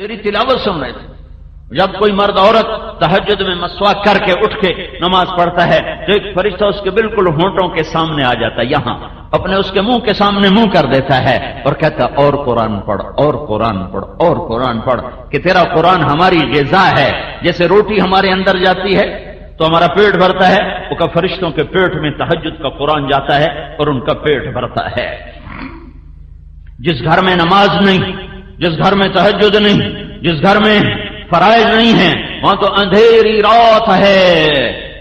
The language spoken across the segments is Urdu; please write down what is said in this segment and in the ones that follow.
تیری تلاوت سن رہے تھے. جب کوئی مرد عورت تہجد میں مسواک کر کے اٹھ کے نماز پڑھتا ہے تو ایک فرشتہ اس کے بالکل ہونٹوں کے سامنے آ جاتا ہے, یہاں اپنے اس کے منہ کے سامنے منہ کر دیتا ہے اور کہتا ہے اور قرآن پڑھ, اور قرآن پڑھ, اور قرآن پڑھ, کہ تیرا قرآن ہماری غذا ہے. جیسے روٹی ہمارے اندر جاتی ہے تو ہمارا پیٹ بھرتا ہے, وہ کا فرشتوں کے پیٹ میں تہجد کا قرآن جاتا ہے اور ان کا پیٹ بھرتا ہے. جس گھر میں نماز نہیں, جس گھر میں تہجد نہیں, جس گھر میں فرائض نہیں ہیں, وہاں تو اندھیری رات ہے,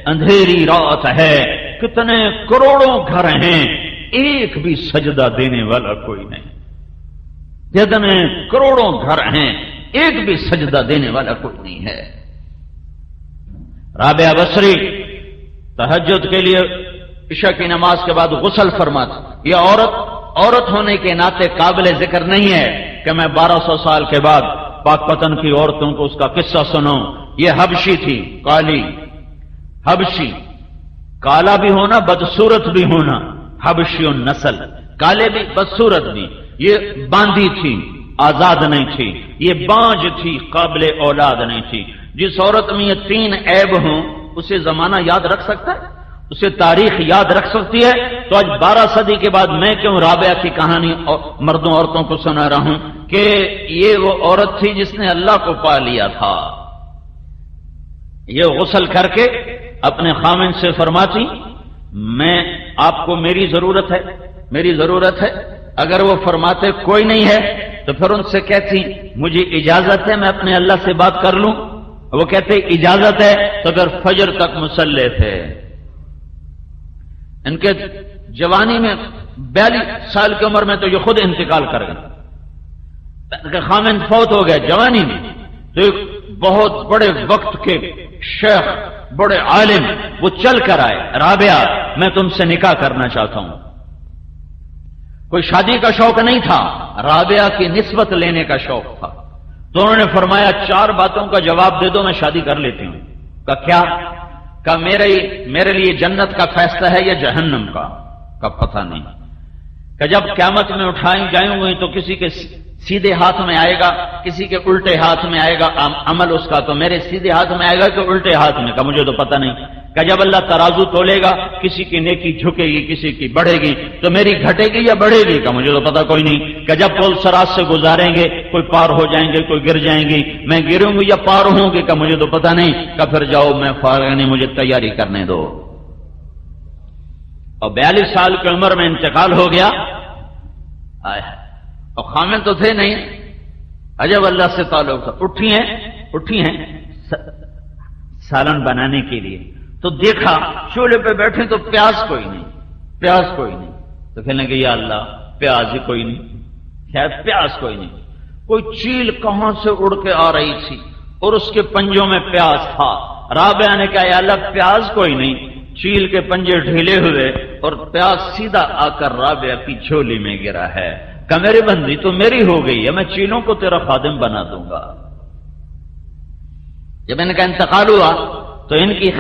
اندھیری رات ہے. کتنے کروڑوں گھر ہیں, ایک بھی سجدہ دینے والا کوئی نہیں. کتنے کروڑوں گھر ہیں, ایک بھی سجدہ دینے والا کوئی نہیں ہے. رابعہ بصری تہجد کے لیے عشاء کی نماز کے بعد غسل فرماتی. یہ عورت ہونے کے ناطے قابل ذکر نہیں ہے کہ میں 1200 سال کے بعد پاک پتن کی عورتوں کو اس کا قصہ سنوں. یہ حبشی تھی, کالی حبشی, کالا بھی ہونا بدصورت بھی ہونا, حبشی النسل, کالے بھی بدصورت بھی. یہ باندھی تھی, آزاد نہیں تھی. یہ بانج تھی, قابل اولاد نہیں تھی. جس عورت میں یہ 3 عیب ہوں اسے زمانہ یاد رکھ سکتا ہے, اسے تاریخ یاد رکھ سکتی ہے. تو آج 12 صدی کے بعد میں کیوں رابعہ کی کہانی مردوں عورتوں کو سنا رہا ہوں کہ یہ وہ عورت تھی جس نے اللہ کو پا لیا تھا. یہ غسل کر کے اپنے خامن سے فرماتی میں آپ کو میری ضرورت ہے, میری ضرورت ہے. اگر وہ فرماتے کوئی نہیں ہے تو پھر ان سے کہتی مجھے اجازت ہے میں اپنے اللہ سے بات کر لوں. وہ کہتے اجازت ہے, تو پھر فجر تک مصلی تھے. ان کے جوانی میں 42 سال کی عمر میں تو یہ خود انتقال کر گئے. خامن فوت ہو گئے جوانی میں. تو ایک بہت بڑے وقت کے شیخ, بڑے عالم, وہ چل کر آئے, رابعہ میں تم سے نکاح کرنا چاہتا ہوں. کوئی شادی کا شوق نہیں تھا, رابعہ کی نسبت لینے کا شوق تھا. تو انہوں نے فرمایا 4 باتوں کا جواب دے دو میں شادی کر لیتی ہوں. کہا کیا؟ کہا میرے لیے جنت کا فیصلہ ہے یا جہنم کا پتہ نہیں. کہ جب قیامت میں اٹھائی جائیں گی تو کسی کے سیدھے ہاتھ میں آئے گا, کسی کے الٹے ہاتھ میں آئے گا عمل اس کا, تو میرے سیدھے ہاتھ میں آئے گا کہ الٹے ہاتھ میں؟ کہ مجھے تو پتہ نہیں. کہ جب اللہ ترازو تولے گا کسی کی نیکی جھکے گی کسی کی بڑھے گی, تو میری گھٹے گی یا بڑھے گی؟ کہ مجھے تو پتہ کوئی نہیں. کہ جب پول سراج سے گزاریں گے کوئی پار ہو جائیں گے کوئی گر جائیں گی, میں گروں گی یا پار ہوں گی؟ کہ مجھے تو پتہ نہیں. کہ پھر جاؤ میں فارغ نہیں, مجھے تیاری کرنے دو. اور 42 سال کی عمر میں انتقال ہو گیا. اور خامن تو تھے نہیں, عجب اللہ سے تعلق تھا. اٹھی ہیں سالن بنانے کے لیے, تو دیکھا چولہے پہ بیٹھے تو پیاز کوئی نہیں. تو کہنے لگے یا اللہ پیاز ہی کوئی نہیں, شاید پیاز کوئی نہیں. کوئی چیل کہاں سے اڑ کے آ رہی تھی اور اس کے پنجوں میں پیاز تھا. رابعہ نے کہا یا اللہ پیاز کوئی نہیں. چیل کے پنجے ڈھیلے ہوئے اور پیاز سیدھا آ کر رابعہ کی جھولی میں گرا ہے. کہ میری بندی تو میری ہو گئی ہے, میں چیلوں کو تیرا خادم بنا دوں گا. جب ان کا انتقال ہوا تو ان کی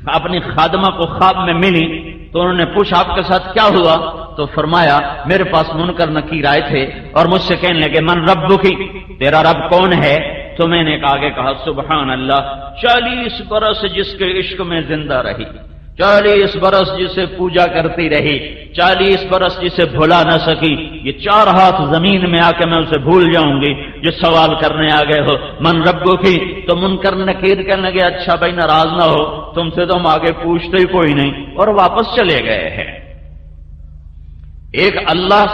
اپنی خادمہ کو خواب میں ملی, تو انہوں نے پوچھا آپ کے ساتھ کیا ہوا؟ تو فرمایا میرے پاس منکر نکیر آئے تھے اور مجھ سے کہنے لگے من ربکی, تیرا رب کون ہے؟ تو میں نے آگے کہا سبحان اللہ, 40 برس جس کے عشق میں زندہ رہی, 40 برس جسے پوجا کرتی رہی, 40 برس جسے بھلا نہ سکی, یہ 4 ہاتھ زمین میں آ کے میں اسے بھول جاؤں گی جو سوال کرنے آ گئے ہو. من ربو کی, تو منکر نکیر کہنے لگے اچھا بھائی ناراض نہ ہو, تم سے تو ہم آگے پوچھتے ہی کوئی نہیں, اور واپس چلے گئے ہیں. ایک اللہ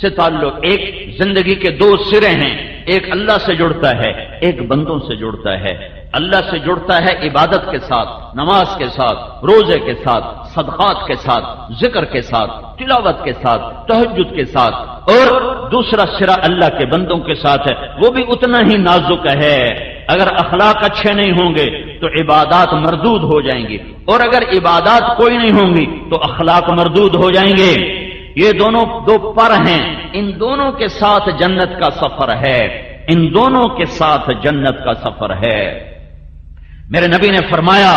سے تعلق, ایک زندگی کے 2 سرے ہیں, ایک اللہ سے جڑتا ہے ایک بندوں سے جڑتا ہے. اللہ سے جڑتا ہے عبادت کے ساتھ, نماز کے ساتھ, روزے کے ساتھ, صدقات کے ساتھ, ذکر کے ساتھ, تلاوت کے ساتھ, تہجد کے ساتھ. اور دوسرا سرا اللہ کے بندوں کے ساتھ ہے, وہ بھی اتنا ہی نازک ہے. اگر اخلاق اچھے نہیں ہوں گے تو عبادات مردود ہو جائیں گی, اور اگر عبادات کوئی نہیں ہوں گی تو اخلاق مردود ہو جائیں گے. یہ دونوں 2 پر ہیں, ان دونوں کے ساتھ جنت کا سفر ہے, ان دونوں کے ساتھ جنت کا سفر ہے. میرے نبی نے فرمایا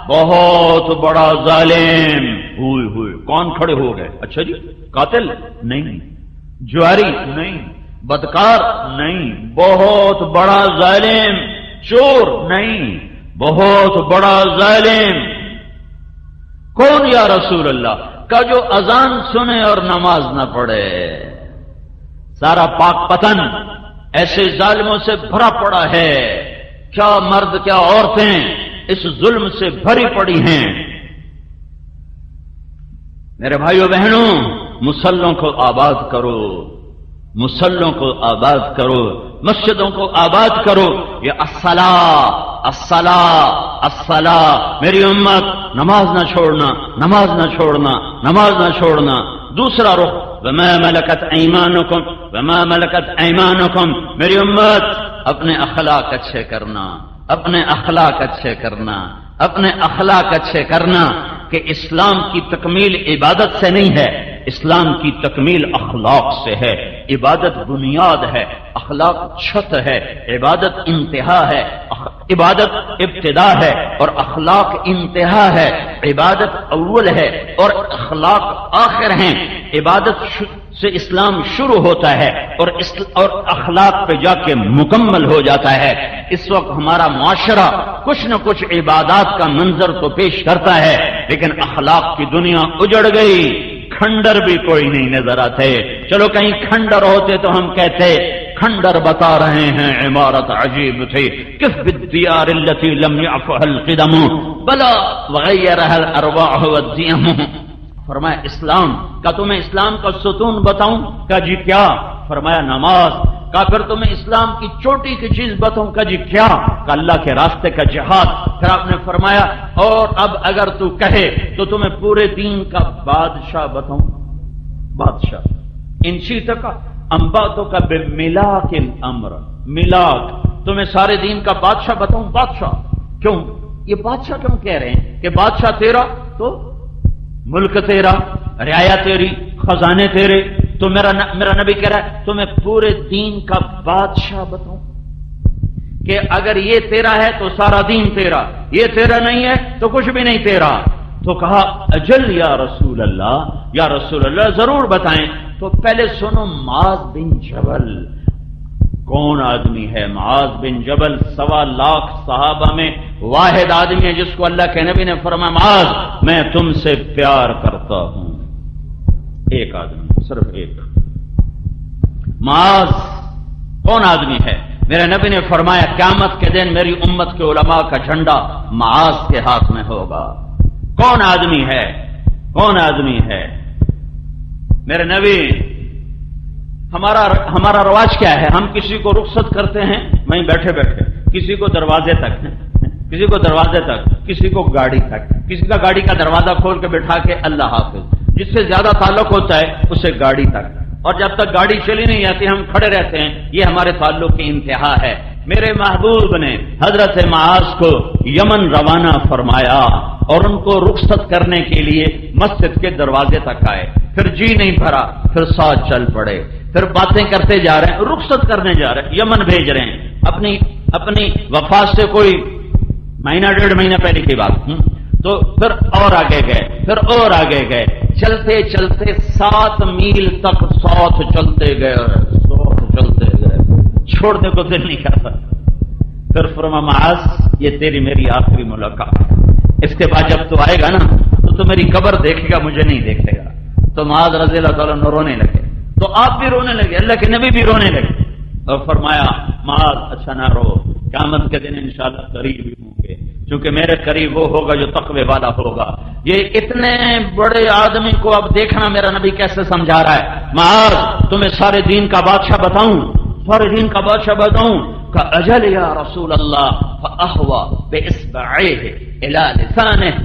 بہت بڑا ظالم ہوئے کون کھڑے ہو گئے؟ اچھا جی قاتل نہیں, جواری نہیں, بدکار نہیں، بہت بڑا ظالم، چور نہیں، بہت بڑا ظالم۔ کون یا رسول اللہ؟ کا جو اذان سنے اور نماز نہ پڑھے۔ سارا پاک پتن ایسے ظالموں سے بھرا پڑا ہے، کیا مرد کیا عورتیں اس ظلم سے بھری پڑی ہیں۔ میرے بھائیو بہنوں، مصلوں کو آباد کرو، مصلوں کو آباد کرو، مسجدوں کو آباد کرو۔ یہ الصلاۃ الصلاۃ الصلاۃ، میری امت نماز نہ چھوڑنا، نماز نہ چھوڑنا، نماز نہ چھوڑنا۔ دوسرا رخ وما ملکت ایمانکم، وما ملکت ایمانکم، میری امت اپنے اخلاق اچھے کرنا، اپنے اخلاق اچھے کرنا، اپنے اخلاق اچھے کرنا۔ کہ اسلام کی تکمیل عبادت سے نہیں ہے، اسلام کی تکمیل اخلاق سے ہے۔ عبادت بنیاد ہے، اخلاق چھت ہے۔ عبادت انتہا ہے، عبادت ابتدا ہے، اور اخلاق انتہا ہے۔ عبادت اول ہے اور اخلاق آخر ہیں۔ عبادت سے اسلام شروع ہوتا ہے اور اخلاق پہ جا کے مکمل ہو جاتا ہے۔ اس وقت ہمارا معاشرہ کچھ نہ کچھ عبادات کا منظر تو پیش کرتا ہے، لیکن اخلاق کی دنیا اجڑ گئی۔ کھنڈر بھی کوئی نہیں نظر آتے۔ چلو کہیں کھنڈر ہوتے تو ہم کہتے کھنڈر بتا رہے ہیں عمارت عجیب تھی، کف بالدیار التي لم يعفها القدم بلا وغيرها الارواح والديم۔ فرمایا اسلام کا تمہیں اسلام کا ستون بتاؤں؟ کہا جی کیا؟ فرمایا نماز۔ کہا پھر تمہیں اسلام کی چوٹی کی چیز بتاؤں؟ کہا جی کیا؟ کہا اللہ کے راستے کا جہاد۔ پھر آپ نے فرمایا اور اب اگر تو کہے تو تمہیں پورے دین کا بادشاہ بتاؤں؟ بادشاہ ان شئت کا انباتوں کا بملاک الامر، ملاک، تمہیں سارے دین کا بادشاہ بتاؤں؟ بادشاہ کیوں؟ یہ بادشاہ کیوں کہہ رہے ہیں کہ بادشاہ تیرا تو ملک تیرا، رعایا تیری، خزانے تیرے، تو میرا نبی کہہ رہا ہے تمہیں پورے دین کا بادشاہ بتاؤں کہ اگر یہ تیرا ہے تو سارا دین تیرا، یہ تیرا نہیں ہے تو کچھ بھی نہیں تیرا۔ تو کہا اجل یا رسول اللہ، یا رسول اللہ ضرور بتائیں۔ تو پہلے سنو معاذ بن جبل کون آدمی ہے؟ معاذ بن جبل 1.25 لاکھ صحابہ میں واحد آدمی ہے جس کو اللہ کے نبی نے فرمایا معاذ میں تم سے پیار کرتا ہوں۔ ایک آدمی، صرف ایک۔ معاذ کون آدمی ہے؟ میرے نبی نے فرمایا قیامت کے دن میری امت کے علماء کا جھنڈا معاذ کے ہاتھ میں ہوگا۔ کون آدمی ہے؟ کون آدمی ہے؟ میرے نبی، ہمارا رواج کیا ہے؟ ہم کسی کو رخصت کرتے ہیں وہیں بیٹھے بیٹھے، کسی کو دروازے تک، کسی کو دروازے تک، کسی کو گاڑی تک، کسی کا گاڑی کا دروازہ کھول کے بٹھا کے اللہ حافظ۔ جس سے زیادہ تعلق ہوتا ہے اسے گاڑی تک، اور جب تک گاڑی چلی نہیں جاتی ہم کھڑے رہتے ہیں۔ یہ ہمارے تعلق کی انتہا ہے۔ میرے محبوب نے حضرت معاذ کو یمن روانہ فرمایا اور ان کو رخصت کرنے کے لیے مسجد کے دروازے تک آئے۔ پھر جی نہیں بھرا، پھر ساتھ چل پڑے، پھر باتیں کرتے جا رہے ہیں، رخصت کرنے جا رہے ہیں، یمن بھیج رہے ہیں۔ اپنی وفات سے کوئی مہینہ 1.5 مہینہ پہلے کی بات۔ تو پھر اور آگے گئے، پھر اور آگے گئے، چلتے چلتے 7 میل تک ساتھ چلتے گئے، چلتے گئے، چھوڑنے کو دل نہیں کرتا۔ پھر فرمایا معاذ یہ تیری میری آخری ملاقات ہے، اس کے بعد جب تو آئے گا نا تو میری قبر دیکھے گا، مجھے نہیں دیکھے گا۔ تو معاذ رضی اللہ تعالیٰ عنہ رونے لگے، تو آپ بھی رونے لگے، اللہ کے نبی بھی رونے لگے، اور فرمایا معاذ اچھا نہ رو، قیامت کے دن انشاءاللہ قریب ہی ہوں گے، کیونکہ میرے قریب وہ ہوگا جو تقوی والا ہوگا۔ یہ اتنے بڑے آدمی کو اب دیکھنا میرا نبی کیسے سمجھا رہا ہے۔ معاذ تمہیں سارے دین کا بادشاہ بتاؤں؟ سارے دین کا بادشاہ بتاؤں؟ کہ اجل یا رسول اللہ، فاہوى باصبعيه الى لسانه۔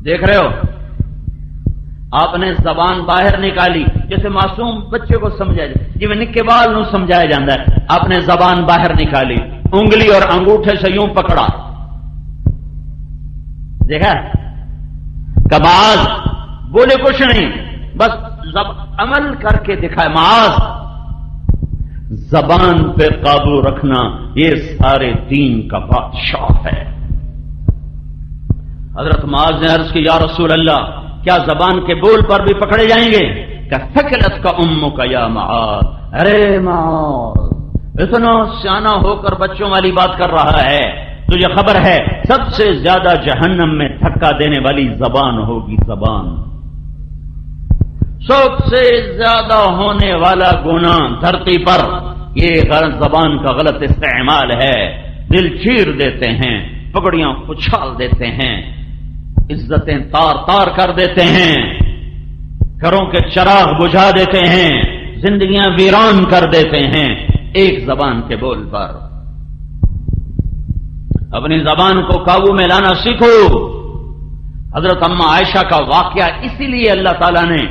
دیکھ رہے ہو، آپ نے زبان باہر نکالی، جیسے معصوم بچے کو سمجھایا جائے، جی میں نکے بال نو سمجھایا جاتا ہے۔ آپ نے زبان باہر نکالی، انگلی اور انگوٹھے سے یوں پکڑا، دیکھا کہ معاذ بولے کچھ نہیں، بس عمل کر کے دکھائے۔ معاذ زبان پہ قابو رکھنا یہ سارے دین کا بادشاہ ہے۔ حضرت معاذ نے عرض کی یا رسول اللہ کیا زبان کے بول پر بھی پکڑے جائیں گے؟ کہ ثقلت کا امک یا معاذ، ارے معاذ اتنا سیانا ہو کر بچوں والی بات کر رہا ہے، تجھے خبر ہے سب سے زیادہ جہنم میں دھکا دینے والی زبان ہوگی، زبان سب سے زیادہ ہونے والا گناہ دھرتی پر یہ زبان کا غلط استعمال ہے، دل چیر دیتے ہیں، پگڑیاں اچھال دیتے ہیں، عزتیں تار تار کر دیتے ہیں، گھروں کے چراغ بجھا دیتے ہیں، زندگیاں ویران کر دیتے ہیں ایک زبان کے بول پر۔ اپنی زبان کو قابو میں لانا سیکھو۔ حضرت اما عائشہ کا واقعہ اسی لیے اللہ تعالیٰ نے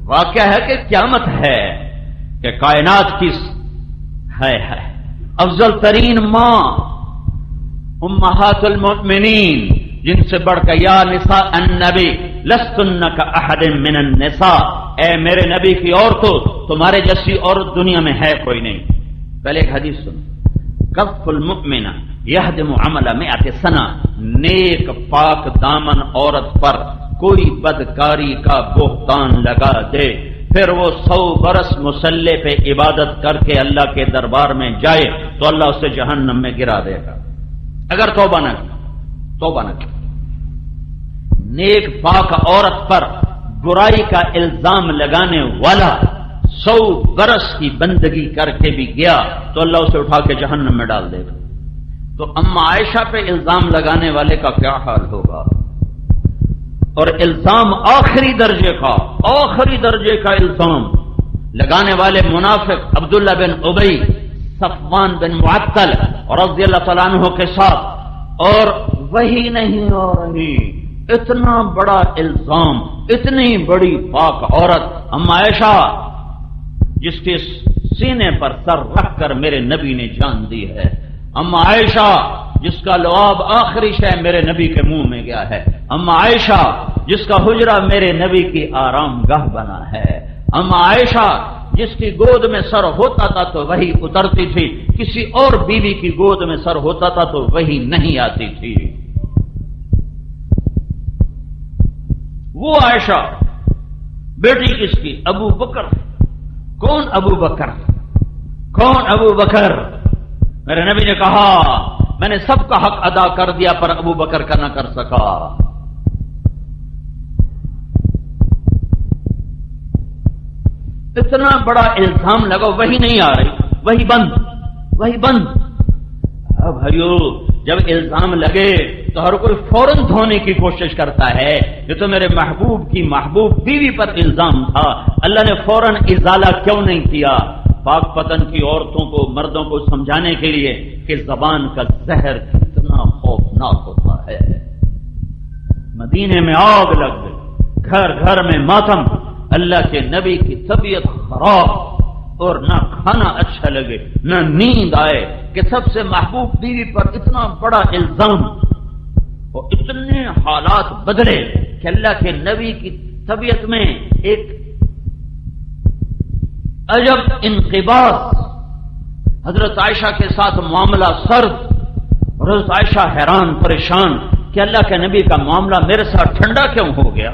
واقعہ ہے کہ قیامت ہے کہ کائنات کی ہے افضل ترین ماں امہات المؤمنین، جن سے بڑھ کر یا نساء النبی لستن کاحد من النساء، اے میرے نبی کی عورتوں تمہارے جیسی عورت دنیا میں ہے کوئی نہیں۔ پہلے ایک حدیث سنو، کف المؤمن یہدم عمل مئۃ سنہ، نیک پاک دامن عورت پر کوئی بدکاری کا بہتان لگا دے پھر وہ 100 برس مصلی پہ عبادت کر کے اللہ کے دربار میں جائے تو اللہ اسے جہنم میں گرا دے گا، اگر توبہ نہ کی۔ نیک پاک عورت پر برائی کا الزام لگانے والا 100 برس کی بندگی کر کے بھی گیا تو اللہ اسے اٹھا کے جہنم میں ڈال دے گا۔ تو اما عائشہ پہ الزام لگانے والے کا کیا حال ہوگا؟ اور الزام آخری درجے کا الزام لگانے والے منافق عبداللہ بن ابی، صفوان بن معطل رضی اللہ تعالیٰ عنہ کے ساتھ، اور وہی نہیں ہو رہی، اتنا بڑا الزام، اتنی بڑی پاک عورت اما عائشہ جس کے سینے پر سر رکھ کر میرے نبی نے جان دی ہے، اما عائشہ جس کا لعاب آخری شے میرے نبی کے منہ میں گیا ہے، اما عائشہ جس کا حجرہ میرے نبی کی آرام گاہ بنا ہے، اما عائشہ جس کی گود میں سر ہوتا تھا تو وہی اترتی تھی، کسی اور بیوی کی گود میں سر ہوتا تھا تو وہی نہیں آتی تھی۔ وہ عائشہ بیٹی کس کی؟ ابو بکر۔ کون ابو بکر؟ میرے نبی نے کہا میں نے سب کا حق ادا کر دیا پر ابو بکر کا نہ کر سکا۔ اتنا بڑا الزام لگا، وہی نہیں آ رہی، وہی بند۔ اب بھائیو جب الزام لگے تو ہر کوئی فوراً دھونے کی کوشش کرتا ہے، یہ تو میرے محبوب کی محبوب بیوی پر الزام تھا، اللہ نے فوراً ازالہ کیوں نہیں کیا؟ پاک پتن کی عورتوں کو، مردوں کو سمجھانے کے لیے کہ زبان کا زہر کتنا خوفناک ہوتا ہے۔ مدینے میں آگ لگ گئی، گھر گھر میں ماتم، اللہ کے نبی کی طبیعت خراب اور نہ کھانا اچھا لگے نہ نیند آئے کہ سب سے محبوب بیوی پر اتنا بڑا الزام، اور اتنے حالات بدلے کہ اللہ کے نبی کی طبیعت میں ایک عجب انقباض، حضرت عائشہ کے ساتھ معاملہ سرد، اور حضرت عائشہ حیران پریشان کہ اللہ کے نبی کا معاملہ میرے ساتھ ٹھنڈا کیوں ہو گیا؟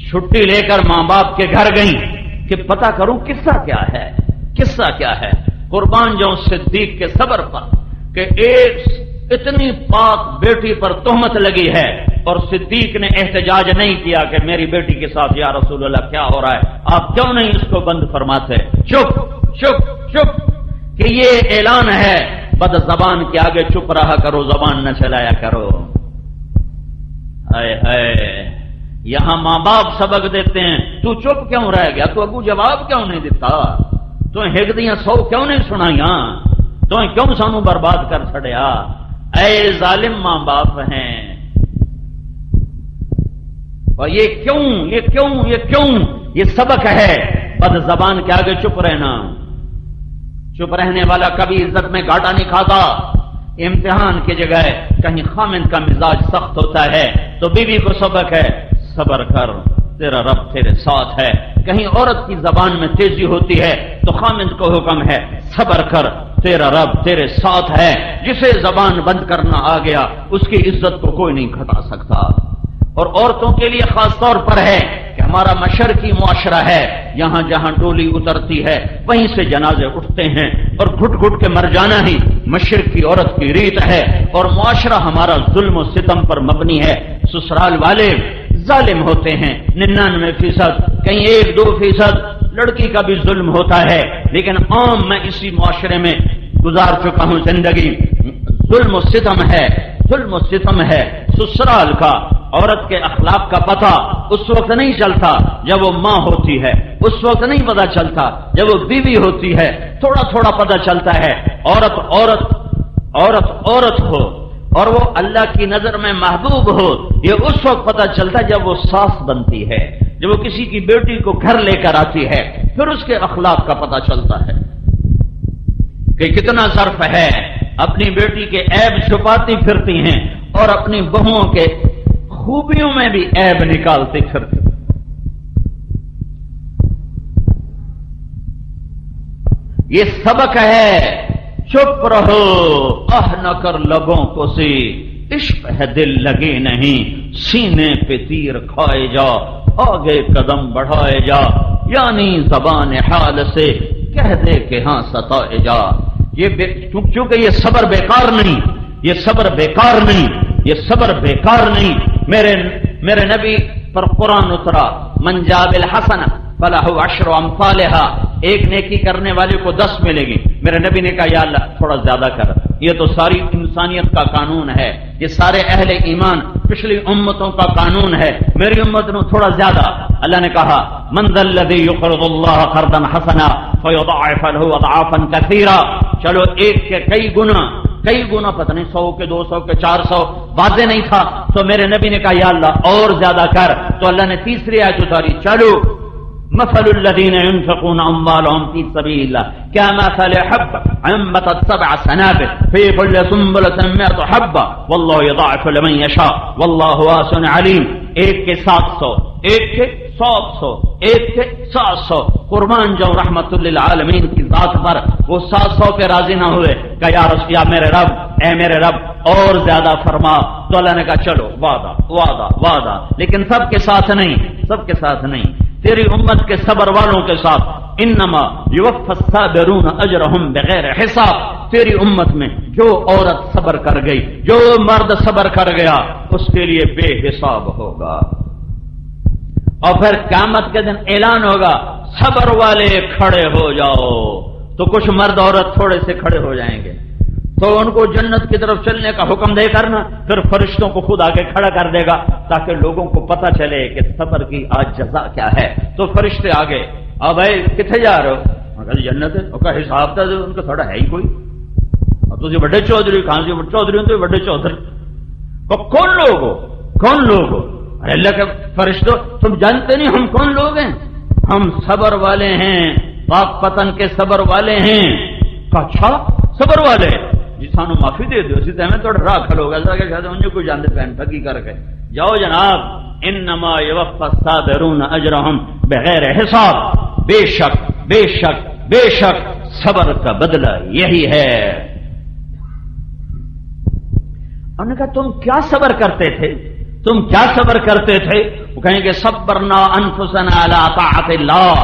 چھٹی لے کر ماں باپ کے گھر گئیں کہ پتہ کروں قصہ کیا ہے۔ قربان جاؤں صدیق کے صبر پر کہ ایک اتنی پاک بیٹی پر تہمت لگی ہے اور صدیق نے احتجاج نہیں کیا کہ میری بیٹی کے ساتھ یا رسول اللہ کیا ہو رہا ہے، آپ کیوں نہیں اس کو بند فرماتے؟ چپ کہ یہ اعلان ہے، بد زبان کے آگے چپ رہا کرو، زبان نہ چلایا کرو۔ یہاں ماں باپ سبق دیتے ہیں، تو چپ کیوں رہ گیا؟ تو ابو جواب کیوں نہیں دیتا؟ تو ہگدیاں 100 کیوں نہیں سنائیاں؟ تو کیوں سانو برباد کر چھڑیا؟ اے ظالم ماں باپ ہیں، اور یہ سبق ہے بد زبان کے آگے چپ رہنا۔ چپ رہنے والا کبھی عزت میں گھاٹا نہیں کھاتا۔ امتحان کی جگہ کہیں خامند کا مزاج سخت ہوتا ہے تو بیوی کو سبق ہے، صبر کر تیرا رب تیرے ساتھ ہے۔ کہیں عورت کی زبان میں تیزی ہوتی ہے تو خامند کو حکم ہے، صبر کر تیرا رب تیرے ساتھ ہے۔ جسے زبان بند کرنا آ گیا اس کی عزت کو کوئی نہیں گھٹا سکتا۔ اور عورتوں کے لیے خاص طور پر ہے کہ ہمارا مشرقی معاشرہ ہے، یہاں جہاں ڈولی اترتی ہے وہیں سے جنازے اٹھتے ہیں، اور گھٹ گھٹ کے مر جانا ہی مشرقی عورت کی ریت ہے، اور معاشرہ ہمارا ظلم و ستم پر مبنی ہے۔ سسرال والے ظالم ہوتے ہیں 99%، کہیں 1-2% لڑکی کا بھی ظلم ہوتا ہے، لیکن عام میں اسی معاشرے میں گزار چکا ہوں زندگی، ظلم و ستم ہے، ظلم و ستم ہے۔ سسرال کا عورت کے اخلاق کا پتہ اس وقت نہیں چلتا جب وہ ماں ہوتی ہے، اس وقت نہیں پتہ چلتا جب وہ بیوی ہوتی ہے، تھوڑا تھوڑا پتہ چلتا ہے۔ عورت ہو اور وہ اللہ کی نظر میں محبوب ہو، یہ اس وقت پتہ چلتا ہے جب وہ ساس بنتی ہے، جب وہ کسی کی بیٹی کو گھر لے کر آتی ہے، پھر اس کے اخلاق کا پتہ چلتا ہے کہ کتنا ظرف ہے، اپنی بیٹی کے عیب چھپاتی پھرتی ہیں اور اپنی بہوؤں کے خوبیوں میں بھی عیب نکالتی پھرتی۔ یہ سبق ہے، چپ رہو، نہ کر لبوں کو سی، عشق ہے دل لگے نہیں، سینے پہ تیر کھائے جا، آگے قدم بڑھائے جا، یعنی زبان حال سے کہہ دے کہ ہاں ستائے جا۔ چونکہ یہ صبر بیکار نہیں، یہ صبر بیکار نہیں، یہ صبر بیکار نہیں۔ میرے نبی پر قرآن اترا، من جاء بالحسنہ فلہ عشر امثالھا، ایک نیکی کرنے والے کو 10 ملے گی۔ میرے نبی نے کہا یا اللہ تھوڑا زیادہ کر، یہ تو ساری انسانیت کا قانون ہے، یہ سارے اہل ایمان پچھلی امتوں کا قانون ہے، میری امت نے تھوڑا زیادہ۔ اللہ نے کہا من ذا الذی یقرض اللہ قرضا حسنا فیضاعف له اضعافا کثیرا، چلو ایک کے کئی گنا پتہ نہیں 100 کے 200 کے 400 واضح نہیں تھا تو میرے نبی نے کہا یا اللہ اور زیادہ کر، تو اللہ نے تیسری آیت اتاری، چلو مثل الذين ينفقون اموالهم في سبيل الله كمثل حبة انبتت 7 سنابل في كل سنبلة 100 حبة والله يضاعف لمن يشاء والله واسع عليم۔ ایک کے 700، ایک کے 100، ایک کے 700، قربان جاؤں رحمت للعالمین کی ذات پر، وہ 700 پہ راضی نہ ہوئے کہ یا میرے رب، اے میرے رب اور زیادہ فرما، تو اللہ نے کہا چلو وعدہ، لیکن سب کے ساتھ نہیں، تیری امت کے صبر والوں کے ساتھ، انما یوفی الصابرون اجرہم بغیر حساب، تیری امت میں جو عورت صبر کر گئی، جو مرد صبر کر گیا، اس کے لیے بے حساب ہوگا۔ اور پھر قیامت کے دن اعلان ہوگا صبر والے کھڑے ہو جاؤ، تو کچھ مرد عورت تھوڑے سے کھڑے ہو جائیں گے، تو ان کو جنت کی طرف چلنے کا حکم دے کرنا، پھر فرشتوں کو خود آگے کھڑا کر دے گا تاکہ لوگوں کو پتہ چلے کہ صبر کی آج جزا کیا ہے۔ تو فرشتے آگے، بھائی کتنے جا رہے ہو؟ مگر جنت ہے، ان کا حساب تھا ان کا تھوڑا ہے ہی کوئی، اور تجھے بڑے چودھری، کہاں سے چودھری ہوں تو بڑے چودھری، کون لوگ ہو؟ ارے اللہ کے فرشتوں تم جانتے نہیں ہم کون لوگ ہیں؟ ہم صبر والے ہیں، پاک پتن کے صبر والے ہیں۔ اچھا صبر والے جی سانو معافی دے دو، اسی طرح تھوڑا راہ کھلو گا کہ شاید انہیں کوئی جانتے پہن ٹھگی کر کے جاؤ جناب، انما یوفی الصابرون اجرہم بغیر حساب، بے شک صبر کا بدلہ یہی ہے۔ انہوں نے کہا تم کیا صبر کرتے تھے؟ وہ کہیں گے صبرنا انفسنا علی طاعت اللہ،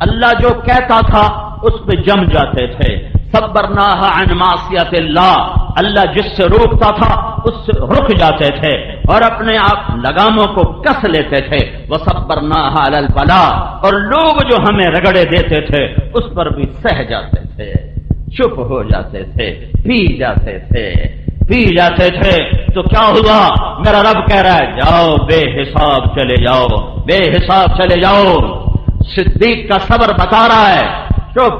اللہ جو کہتا تھا اس پہ جم جاتے تھے، صبرناها عن معصیت اللہ، اللہ جس سے روکتا تھا اس سے رک جاتے تھے اور اپنے آپ لگاموں کو کس لیتے تھے، وصبرناها علی البلاء، اور لوگ جو ہمیں رگڑے دیتے تھے اس پر بھی سہ جاتے تھے، چپ ہو جاتے تھے، پی جاتے تھے۔ تو کیا ہوا؟ میرا رب کہہ رہا ہے جاؤ بے حساب چلے جاؤ۔ صدیق کا صبر بتا رہا ہے چپ،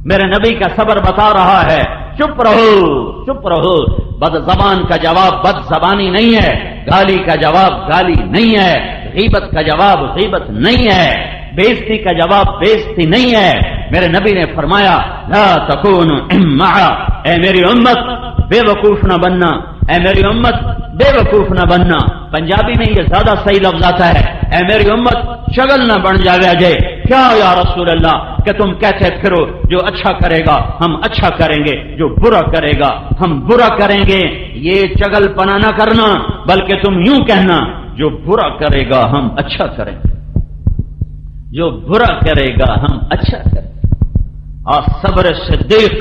میرے نبی کا صبر بتا رہا ہے چپ رہو۔ بد زبان کا جواب بد زبانی نہیں ہے، گالی کا جواب گالی نہیں ہے، غیبت کا جواب غیبت نہیں ہے، بےزتی کا جواب بےزتی نہیں ہے۔ میرے نبی نے فرمایا لا تکونوا امعا، اے میری امت بے وقوف نہ بننا، پنجابی میں یہ زیادہ صحیح لفظ آتا ہے، اے میری امت شغل نہ بن جائے۔ کیا یا رسول اللہ کہ تم کہتے پھرو جو اچھا کرے گا ہم اچھا کریں گے، جو برا کرے گا ہم برا کریں گے، یہ چگل پنا نہ کرنا، بلکہ تم یوں کہنا جو برا کرے گا ہم اچھا کریں گے، جو برا کرے گا ہم اچھا کریں گے۔ اور صبر صدیق،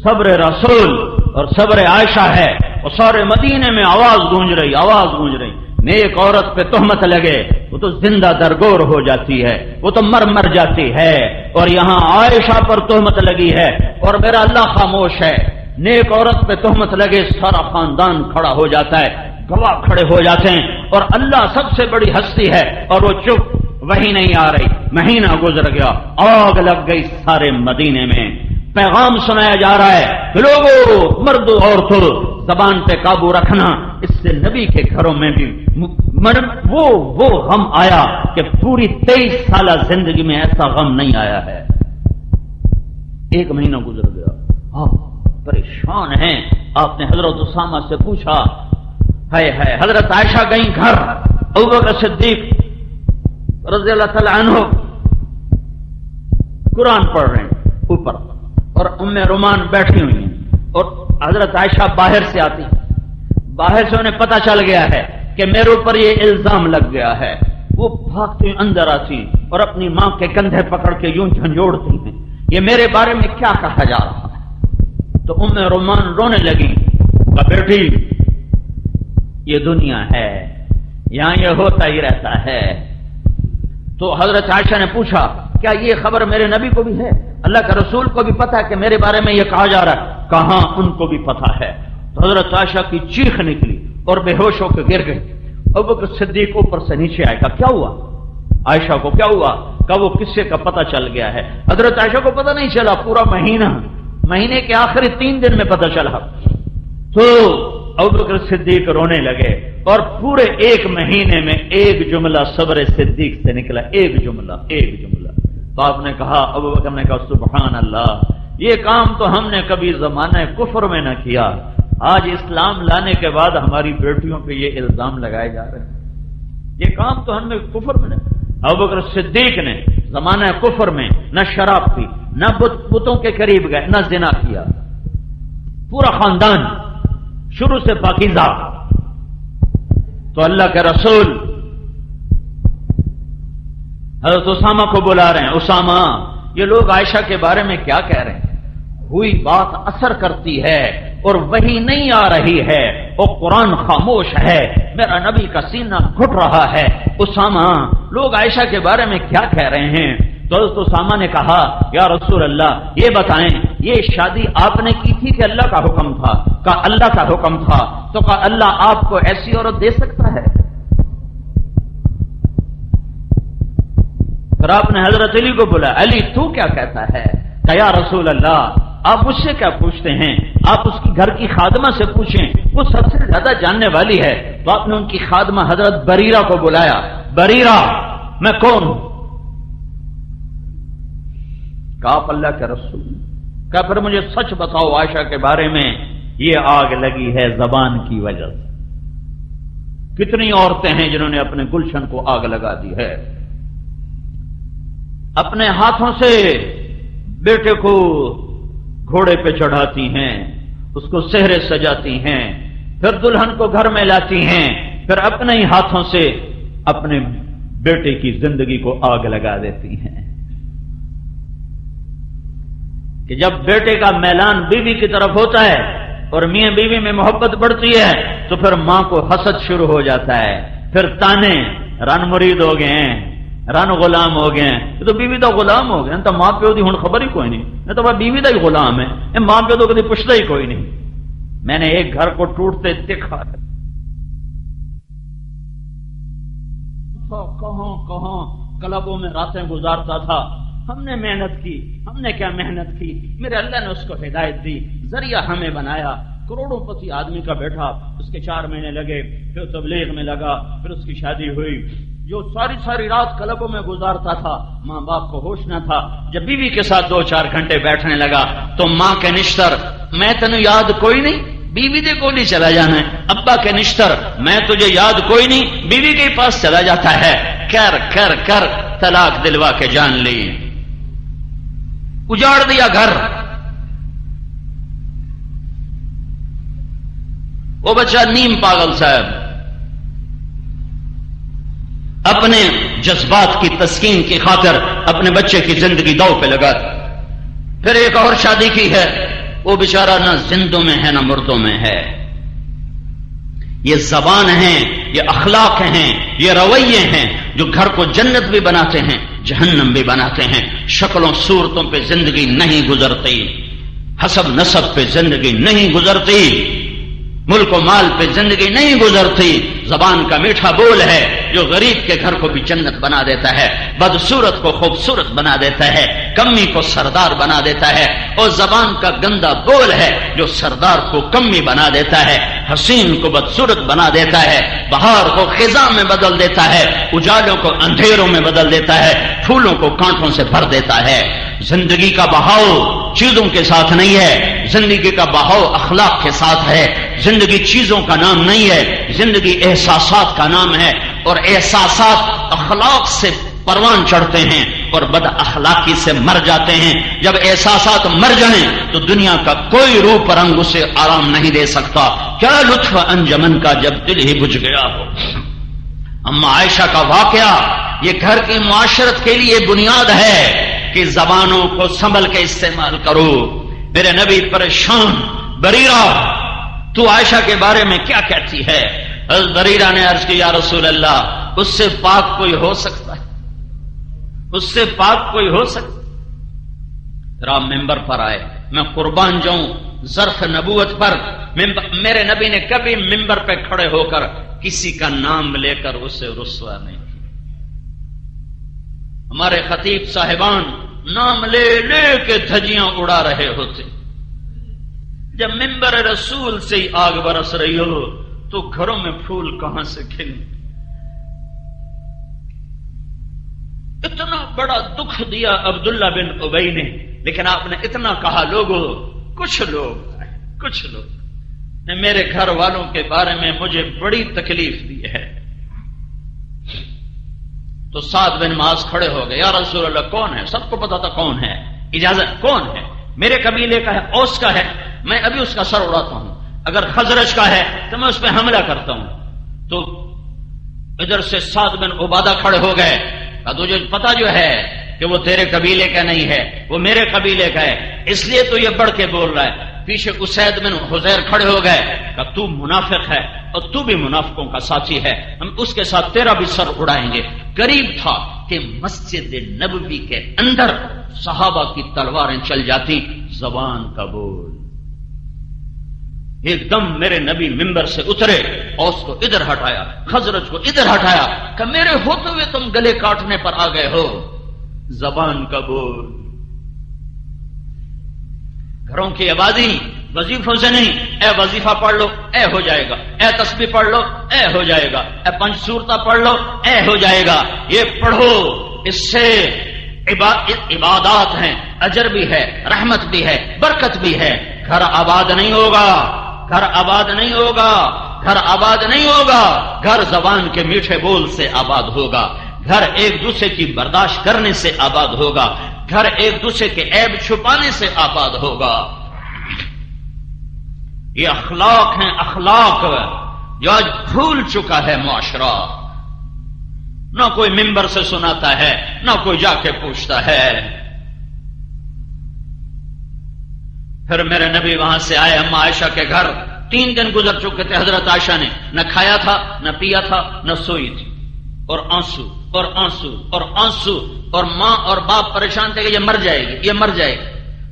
صبر رسول اور صبر عائشہ ہے، اور سارے مدینے میں آواز گونج رہی، نیک عورت پہ تہمت لگے وہ تو زندہ درگور ہو جاتی ہے، وہ تو مر جاتی ہے، اور یہاں عائشہ پر تہمت لگی ہے اور میرا اللہ خاموش ہے۔ نیک عورت پہ تہمت لگے سارا خاندان کھڑا ہو جاتا ہے، گواہ کھڑے ہو جاتے ہیں، اور اللہ سب سے بڑی ہستی ہے اور وہ چپ، وہی نہیں آ رہی۔ مہینہ گزر گیا، آگ لگ گئی سارے مدینے میں۔ پیغام سنایا جا رہا ہے کہ لوگوں، مردوں عورتوں، زبان پہ قابو رکھنا، اس سے نبی کے گھروں میں بھی وہ غم آیا کہ پوری 23 سالہ زندگی میں ایسا غم نہیں آیا ہے۔ ایک مہینہ گزر گیا، آپ پریشان ہیں۔ آپ نے حضرت اسامہ سے پوچھا، ہے حضرت عائشہ گئیں گھر، ابوبکر صدیق رضی اللہ تعالی عنہ قرآن پڑھ رہے ہیں اوپر، اور ام رومان بیٹھی ہوئی ہیں، اور حضرت عائشہ باہر سے آتی، باہر سے انہیں پتہ چل گیا ہے کہ میرے اوپر یہ الزام لگ گیا ہے۔ وہ بھاگتی اندر آتی اور اپنی ماں کے کندھے پکڑ کے یوں جھنجھوڑتی ہیں، یہ میرے بارے میں کیا کہا جا رہا ہے؟ تو ام رومان رونے لگی، کہا بیٹی یہ دنیا ہے، یہاں یہ ہوتا ہی رہتا ہے۔ تو حضرت عائشہ نے پوچھا، کیا یہ خبر میرے نبی کو بھی ہے؟ اللہ کے رسول کو بھی پتا ہے کہ میرے بارے میں یہ کہا جا رہا ہے؟ کہاں ان کو بھی پتا ہے۔ تو حضرت عائشہ کی چیخ نکلی اور بے ہوش ہو کے گر گئی۔ ابوبکر صدیق اوپر سے نیچے آئے، کہا کیا ہوا عائشہ کو، کیا ہوا؟ کہا وہ قصے کا پتہ چل گیا ہے۔ حضرت عائشہ کو پتہ نہیں چلا، پورا مہینے کے آخری 3 دن میں پتہ چلا۔ تو ابوبکر صدیق رونے لگے، اور پورے 1 مہینے میں ایک جملہ صبر صدیق سے نکلا، ایک جملہ۔ تو آپ نے کہا، ابوبکر نے کہا سبحان اللہ، یہ کام تو ہم نے کبھی زمانہ کفر میں نہ کیا، آج اسلام لانے کے بعد ہماری بیٹیوں پہ یہ الزام لگائے جا رہے ہیں، یہ کام تو ہم نے کفر میں نہیں۔ ابوبکر صدیق نے زمانہ کفر میں نہ شراب پی، نہ بتوں کے قریب گئے، نہ زنا کیا، پورا خاندان شروع سے پاکیزہ۔ تو اللہ کے رسول حضرت اسامہ کو بلا رہے ہیں، اسامہ یہ لوگ عائشہ کے بارے میں کیا کہہ رہے ہیں؟ ہوئی بات اثر کرتی ہے اور وہی نہیں آ رہی ہے، اور قرآن خاموش ہے، میرا نبی کا سینہ گھٹ رہا ہے۔ اسامہ لوگ عائشہ کے بارے میں کیا کہہ رہے ہیں؟ تو حضرت اسامہ نے کہا، یا رسول اللہ یہ بتائیں، یہ شادی آپ نے کی تھی کہ اللہ کا حکم تھا؟ کہا اللہ کا حکم تھا۔ تو کہا اللہ آپ کو ایسی عورت دے سکتا ہے؟ پھر آپ نے حضرت علی کو بولا، علی تو کیا کہتا ہے؟ کہ یا رسول اللہ آپ اس سے کیا پوچھتے ہیں، آپ اس کی گھر کی خادمہ سے پوچھیں، وہ سب سے زیادہ جاننے والی ہے۔ تو آپ نے ان کی خادمہ حضرت بریرہ کو بلایا، بریرہ میں کون ہوں؟ کہا آپ اللہ کے رسول۔ کہا پھر مجھے سچ بتاؤ عائشہ کے بارے میں، یہ آگ لگی ہے زبان کی وجہ سے۔ کتنی عورتیں ہیں جنہوں نے اپنے گلشن کو آگ لگا دی ہے، اپنے ہاتھوں سے بیٹے کو گھوڑے پہ چڑھاتی ہیں، اس کو سہرے سجاتی ہیں، پھر دلہن کو گھر میں لاتی ہیں، پھر اپنے ہی ہاتھوں سے اپنے بیٹے کی زندگی کو آگ لگا دیتی ہیں۔ کہ جب بیٹے کا میلان بیوی کی طرف ہوتا ہے اور میاں بیوی میں محبت بڑھتی ہے تو پھر ماں کو حسد شروع ہو جاتا ہے، پھر تانے، رن مرید ہو گئے ہیں، رن غلام ہو گئے ہیں، یہ تو بیوی دا غلام ہو گئے، تو ماں پیو دی ہن خبر ہی کوئی نہیں، یہ تو بیوی دا ہی غلام ہے، ماں پیو تو کبھی پوچھتا ہی کوئی نہیں۔ میں نے ایک گھر کو ٹوٹتے دیکھا، کہاں کلبوں میں راتیں گزارتا تھا۔ ہم نے محنت کی، ہم نے کیا محنت کی، میرے اللہ نے اس کو ہدایت دی، ذریعہ ہمیں بنایا، کروڑوں پتی آدمی کا بیٹا، اس کے 4 مہینے لگے، پھر تبلیغ میں لگا، پھر اس کی شادی ہوئی۔ جو ساری رات کلبوں میں گزارتا تھا، ماں باپ کو ہوش نہ تھا، جب بیوی کے ساتھ 2-4 گھنٹے بیٹھنے لگا تو ماں کے نشتر، میں تنو یاد کوئی نہیں، بیوی دے کو نہیں چلا جانا ہے، ابا کے نشتر، میں تجھے یاد کوئی نہیں، بیوی کے پاس چلا جاتا ہے، کر طلاق دلوا کے جان لی، اجاڑ دیا گھر۔ وہ بچہ نیم پاگل صاحب اپنے جذبات کی تسکین کی خاطر اپنے بچے کی زندگی داؤ پہ لگا دی. پھر ایک اور شادی کی ہے، وہ بیچارہ نہ زندوں میں ہے نہ مردوں میں ہے. یہ زبان ہیں، یہ اخلاق ہیں، یہ رویے ہیں جو گھر کو جنت بھی بناتے ہیں جہنم بھی بناتے ہیں. شکلوں صورتوں پہ زندگی نہیں گزرتی، حسب نسب پہ زندگی نہیں گزرتی، ملک و مال پہ زندگی نہیں گزرتی. زبان کا میٹھا بول ہے جو غریب کے گھر کو بھی جنت بنا دیتا ہے، بدصورت کو خوبصورت بنا دیتا ہے، کمی کو سردار بنا دیتا ہے. اور زبان کا گندا بول ہے جو سردار کو کمی بنا دیتا ہے، حسین کو بدصورت بنا دیتا ہے، بہار کو خزاں میں بدل دیتا ہے، اجالوں کو اندھیروں میں بدل دیتا ہے، پھولوں کو کانٹوں سے بھر دیتا ہے. زندگی کا بہاؤ چیزوں کے ساتھ نہیں ہے، زندگی کا بہاؤ اخلاق کے ساتھ ہے. زندگی چیزوں کا نام نہیں ہے، زندگی احساسات کا نام ہے. اور احساسات اخلاق سے پروان چڑھتے ہیں اور بد اخلاقی سے مر جاتے ہیں. جب احساسات مر جائیں تو دنیا کا کوئی روپ رنگ اسے آرام نہیں دے سکتا. کیا لطف انجمن کا جب دل ہی بجھ گیا ہو. اما عائشہ کا واقعہ یہ گھر کی معاشرت کے لیے بنیاد ہے کہ زبانوں کو سنبھل کے استعمال کرو. میرے نبی پریشان، بریرہ تو عائشہ کے بارے میں کیا کہتی ہے؟ حضرت بریرہ نے عرض کی یا رسول اللہ، اس سے پاک کوئی ہو سکتا ہے؟ اس سے پاک کوئی ہو سکتا؟ رام ممبر پر آئے، میں قربان جاؤں ظرف نبوت پر میرے نبی نے کبھی ممبر پہ کھڑے ہو کر کسی کا نام لے کر اسے رسوا نہیں کیا. ہمارے خطیب صاحبان نام لے لے کے دھجیاں اڑا رہے ہوتے. جب ممبر رسول سے ہی آگ برس رہی ہو تو گھروں میں پھول کہاں سے کھلیں؟ اتنا بڑا دکھ دیا عبداللہ بن ابی نے، لیکن آپ نے اتنا کہا لوگوں، کچھ لوگ نے میرے گھر والوں کے بارے میں مجھے بڑی تکلیف دی ہے. تو سعد بن معاذ کھڑے ہو گئے، یا رسول اللہ کون ہے؟ سب کو پتا تھا کون ہے، اجازت کون ہے؟ میرے قبیلے کا ہے، اوس کا ہے، میں ابھی اس کا سر اڑاتا ہوں. اگر خزرج کا ہے تو میں اس پہ حملہ کرتا ہوں. تو ادھر سے سعد بن عبادہ کھڑے ہو گئے، تجھے پتا جو ہے کہ وہ تیرے قبیلے کا نہیں ہے، وہ میرے قبیلے کا ہے، اس لیے تو یہ بڑھ کے بول رہا ہے. پیچھے اسید بن حذیر کھڑے ہو گئے کہ تو منافق ہے اور تو بھی منافقوں کا ساتھی ہے، ہم اس کے ساتھ تیرا بھی سر اڑائیں گے. قریب تھا کہ مسجد نبوی کے اندر صحابہ کی تلواریں چل جاتی. زبان کا بول. ایک دم میرے نبی ممبر سے اترے، اوس کو ادھر ہٹایا، خزرج کو ادھر ہٹایا کہ میرے ہوتے ہوئے تم گلے کاٹنے پر آ گئے ہو. زبان کا بول. گھروں کی آبادی وظیفوں سے نہیں، اے وظیفہ پڑھ لو اے ہو جائے گا، اے تسبیح پڑھ لو اے ہو جائے گا، اے پنج صورتہ پڑھ لو اے ہو جائے گا. یہ پڑھو، اس سے عبادات ہیں، اجر بھی ہے، رحمت بھی ہے، برکت بھی ہے. گھر آباد نہیں ہوگا، گھر آباد نہیں ہوگا، گھر آباد نہیں ہوگا. گھر زبان کے میٹھے بول سے آباد ہوگا، گھر ایک دوسرے کی برداشت کرنے سے آباد ہوگا، گھر ایک دوسرے کے عیب چھپانے سے آباد ہوگا. یہ اخلاق ہیں، اخلاق جو آج بھول چکا ہے معاشرہ. نہ کوئی ممبر سے سناتا ہے، نہ کوئی جا کے پوچھتا ہے. پھر میرے نبی وہاں سے آئے اما عائشہ کے گھر. 3 دن گزر چکے تھے. حضرت عائشہ نے نہ کھایا تھا، نہ پیا تھا، نہ سوئی تھی، اور آنسو اور آنسو اور آنسو. اور ماں اور باپ پریشان تھے کہ یہ مر جائے گی، یہ مر جائے گی.